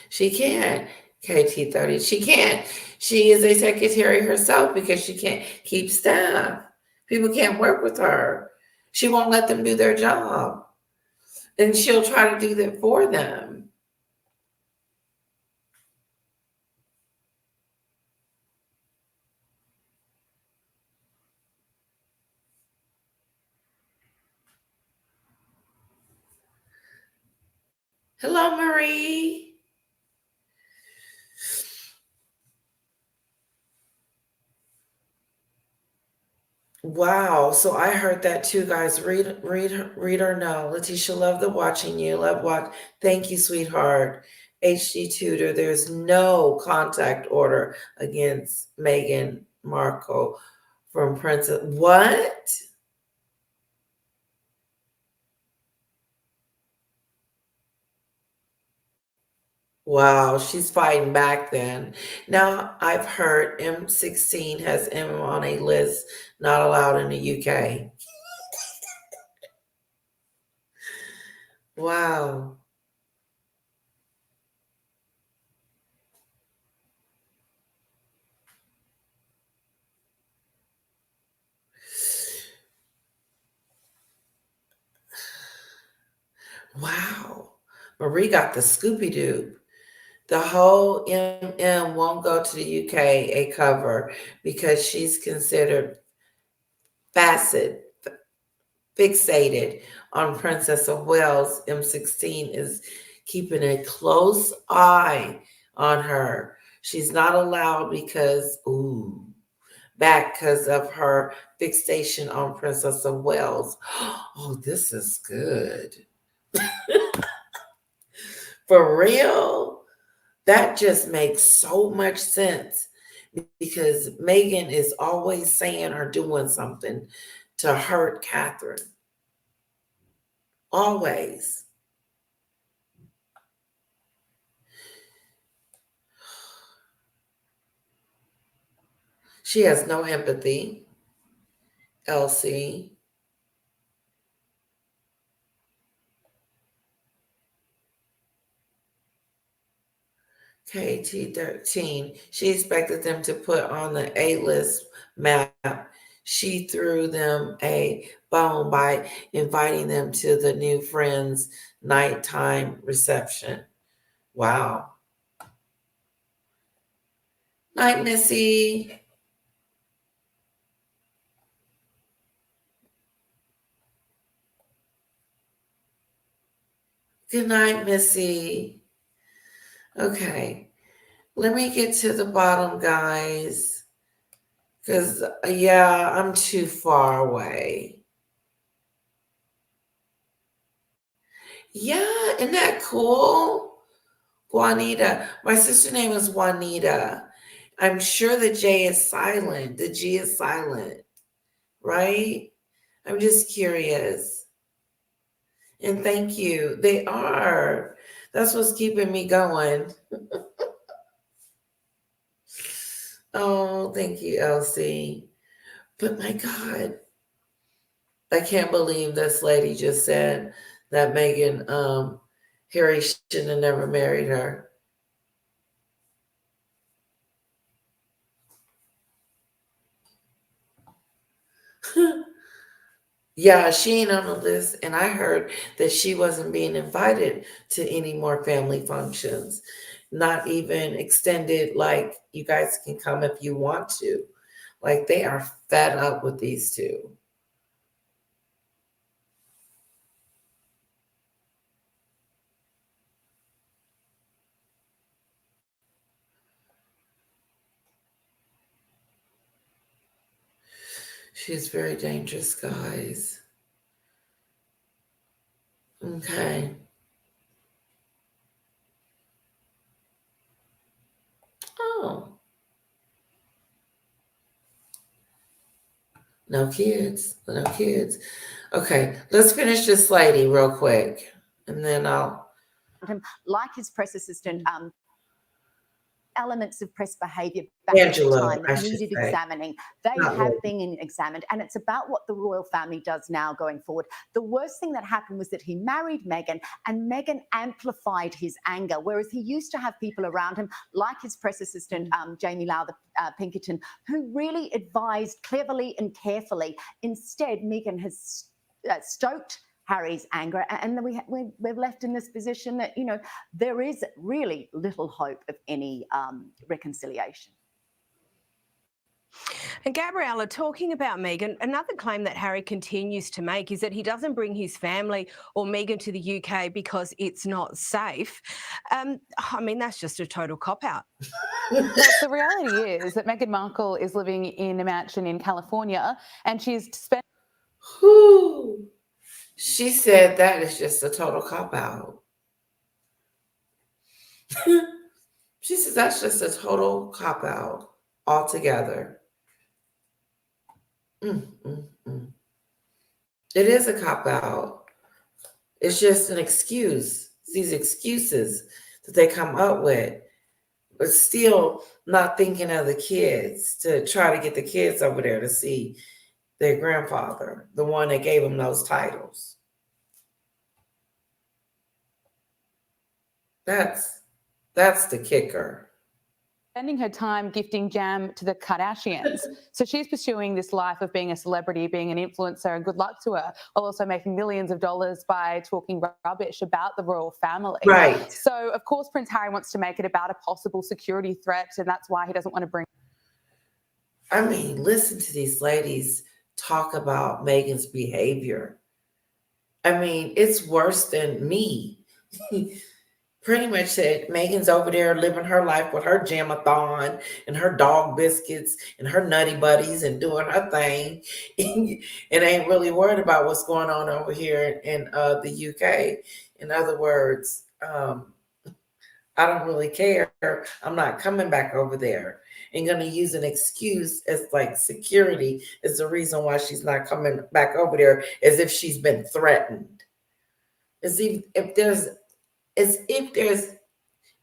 She can't. KT30. She can't. She is a secretary herself because she can't keep staff. People can't work with her. She won't let them do their job. And she'll try to do that for them. Hello, Marie. Wow. So I heard that too, guys. Read or no. Letitia, love the watching you. Love watch. Thank you, sweetheart. HD Tutor, there's no contact order against Meghan Markle from Princess. What? Wow, she's fighting back then. Now I've heard M16 has M on a list not allowed in the UK. Wow. Wow. Marie got the Scooby Doo. The whole MM won't go to the UK a cover because she's considered fixated on Princess of Wales. M16 is keeping a close eye on her. She's not allowed because, back because of her fixation on Princess of Wales. Oh, this is good. For real? That just makes so much sense because Meghan is always saying or doing something to hurt Catherine. Always. She has no empathy, Elsie. KT13. She expected them to put on the A-list map. She threw them a bone by inviting them to the new friends' nighttime reception. Wow. Night, Missy. Good night, Missy. Okay. Let me get to the bottom, guys. Because, yeah, I'm too far away. Yeah, isn't that cool? Juanita. My sister's name is Juanita. I'm sure the J is silent. The G is silent, right? I'm just curious. And thank you. They are. That's what's keeping me going. Oh, thank you, Elsie. But my God, I can't believe this lady just said that Meghan, Harry shouldn't have never married her. Yeah, she ain't on the list. And I heard that she wasn't being invited to any more family functions. not even extended, like, you guys can come if you want to. Like, they are fed up with these two. She's very dangerous, guys. Okay. Oh. No kids. No kids. Okay, let's finish this lady real quick, and then I'll. Like his press assistant, elements of press behaviour back Angela, at the time I that should needed say. examining. They Not have really. been examined, and it's about what the royal family does now going forward. The worst thing that happened was that he married Meghan, and Meghan amplified his anger, whereas he used to have people around him, like his press assistant, Jamie Lau, Pinkerton, who really advised cleverly and carefully. Instead, Meghan has stoked Harry's anger, and we're left in this position that, you know, there is really little hope of any reconciliation. And Gabriella, talking about Meghan, another claim that Harry continues to make is that he doesn't bring his family or Meghan to the UK because it's not safe. I mean, that's just a total cop-out. Well, the reality is that Meghan Markle is living in a mansion in California, and she's spent. Whew. She said that is just a total cop-out. She says that's just a total cop-out altogether. It is a cop-out. It's just an excuse. These excuses that they come up with, but still not thinking of the kids, to try to get the kids over there to see their grandfather, the one that gave them those titles. That's the kicker. Spending her time gifting jam to the Kardashians. So she's pursuing this life of being a celebrity, being an influencer, and good luck to her, while also making millions of dollars by talking rubbish about the royal family. Right. So, of course, Prince Harry wants to make it about a possible security threat, and that's why he doesn't want to bring. I mean, listen to these ladies talk about Meghan's behavior. I mean, it's worse than me. Pretty much said Meghan's over there living her life with her jamathon and her dog biscuits and her nutty buddies and doing her thing, and ain't really worried about what's going on over here in the UK. In other words, I don't really care. I'm not coming back over there. And going to use an excuse as like security is the reason why she's not coming back over there, as if she's been threatened. As if there's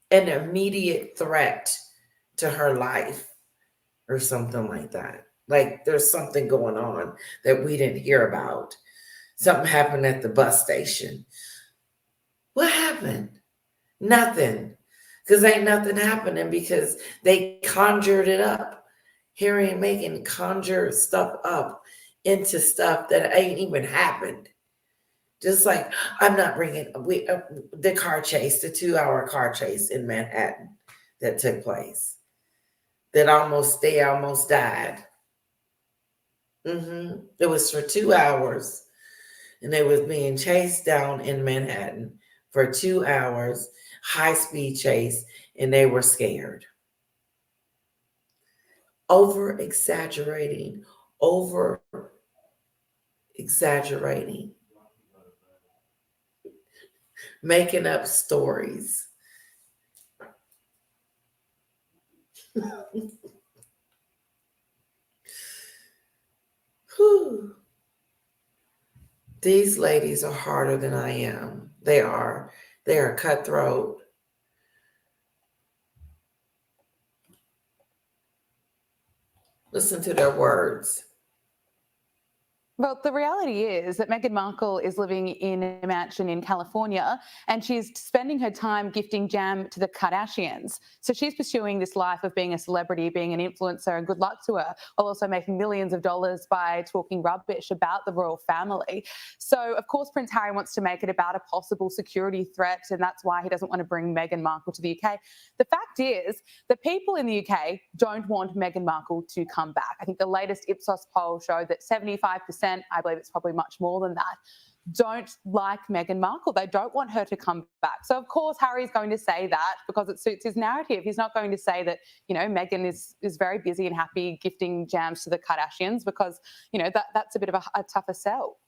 an immediate threat to her life or something like that. Like there's something going on that we didn't hear about. Something happened at the bus station. What happened? Nothing. Because ain't nothing happening, because they conjured it up. Harry and Meghan conjured stuff up into stuff that ain't even happened. Just like, I'm not bringing the car chase, the 2-hour car chase in Manhattan that took place. They almost died. It was for 2 hours, and they was being chased down in Manhattan for 2 hours, high-speed chase, and they were scared. Over-exaggerating. Making up stories. Whew. These ladies are harder than I am. They are cutthroat. Listen to their words. Well, the reality is that Meghan Markle is living in a mansion in California and she's spending her time gifting jam to the Kardashians. So she's pursuing this life of being a celebrity, being an influencer, and good luck to her, while also making millions of dollars by talking rubbish about the royal family. So, of course, Prince Harry wants to make it about a possible security threat, and that's why he doesn't want to bring Meghan Markle to the UK. The fact is, the people in the UK don't want Meghan Markle to come back. I think the latest Ipsos poll showed that 75%, I believe it's probably much more than that, don't like Meghan Markle. They don't want her to come back. So, of course, Harry's going to say that because it suits his narrative. He's not going to say that, Meghan is very busy and happy gifting jams to the Kardashians because, that's a bit of a tougher sell.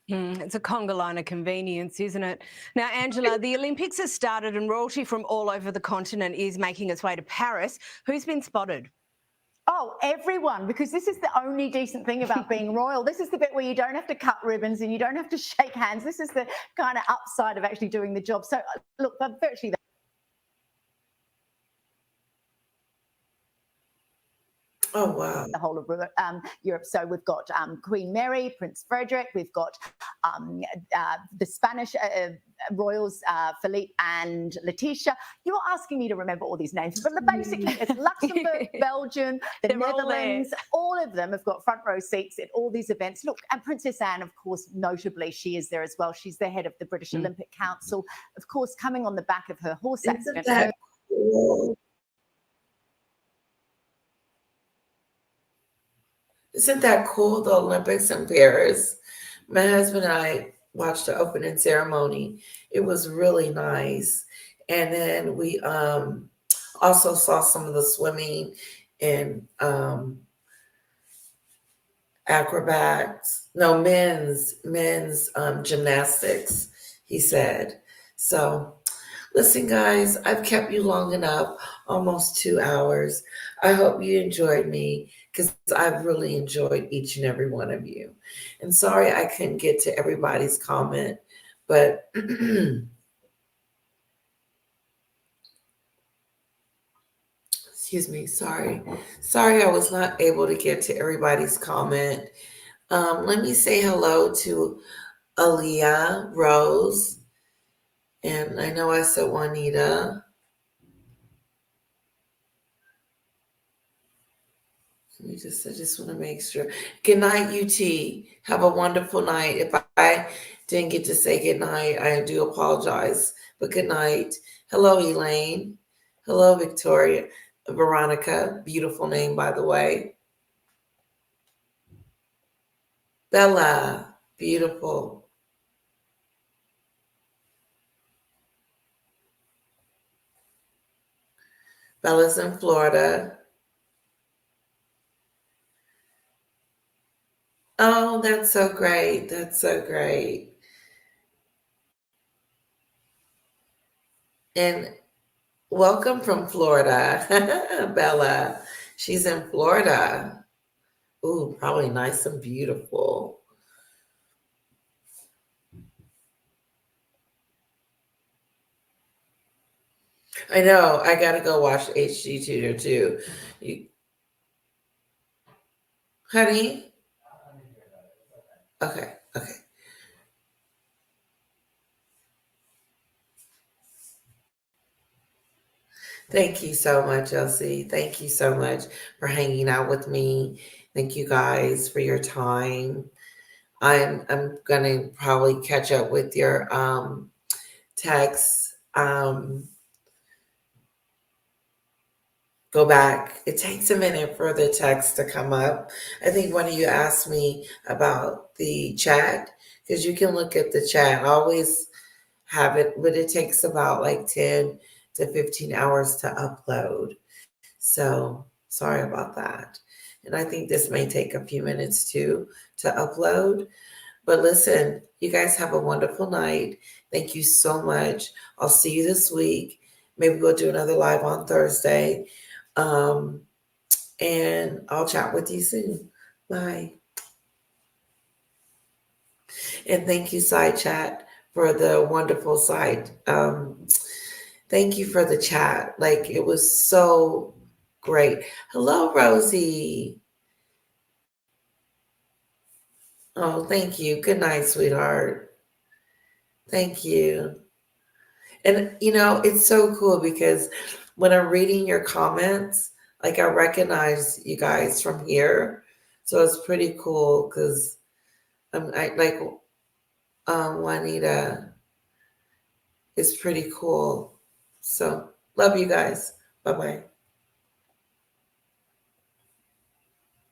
It's a conga line of convenience, isn't it? Now, Angela, the Olympics has started and royalty from all over the continent is making its way to Paris. Who's been spotted? Oh, everyone, because this is the only decent thing about being royal. This is the bit where you don't have to cut ribbons and you don't have to shake hands. This is the kind of upside of actually doing the job. So, look, virtually Oh, wow. the whole of Europe. So we've got Queen Mary, Prince Frederick, we've got the Spanish royals, Philippe and Letitia. You're asking me to remember all these names, but basically it's Luxembourg, Belgium, the Netherlands, all of them have got front row seats at all these events. Look, and Princess Anne, of course, notably, she is there as well. She's the head of the British Olympic Council, of course, coming on the back of her horse accident. Isn't that cool? Isn't that cool, the Olympics in Paris? My husband and I watched the opening ceremony. It was really nice. And then we also saw some of the swimming and men's gymnastics, he said. So listen, guys, I've kept you long enough, almost 2 hours. I hope you enjoyed me because I've really enjoyed each and every one of you. And sorry I couldn't get to everybody's comment, but excuse me, sorry. Sorry I was not able to get to everybody's comment. Let me say hello to Aaliyah Rose. And I know I said Juanita. I just want to make sure. Good night, UT. Have a wonderful night. If I didn't get to say good night, I do apologize. But good night. Hello, Elaine. Hello, Victoria. Veronica. Beautiful name, by the way. Bella. Beautiful. Bella's in Florida. Oh, that's so great. That's so great. And welcome from Florida, Bella. She's in Florida. Ooh, probably nice and beautiful. I know. I got to go watch HG Tutor too. Honey? Okay. Thank you so much, Elsie. Thank you so much for hanging out with me. Thank you guys for your time. I'm gonna probably catch up with your texts. Go back. It takes a minute for the text to come up. I think one of you asked me about the chat because you can look at the chat. I always have it, but it takes about like 10 to 15 hours to upload. So sorry about that. And I think this may take a few minutes too to upload. But listen, you guys have a wonderful night. Thank you so much. I'll see you this week. Maybe we'll do another live on Thursday. And I'll chat with you soon. Bye. And thank you, Side Chat, for the wonderful side. Thank you for the chat. Like, it was so great. Hello, Rosie. Oh, thank you. Good night, sweetheart. Thank you. And it's so cool because when I'm reading your comments, like I recognize you guys from here. So it's pretty cool because I like Juanita is pretty cool. So love you guys. Bye bye.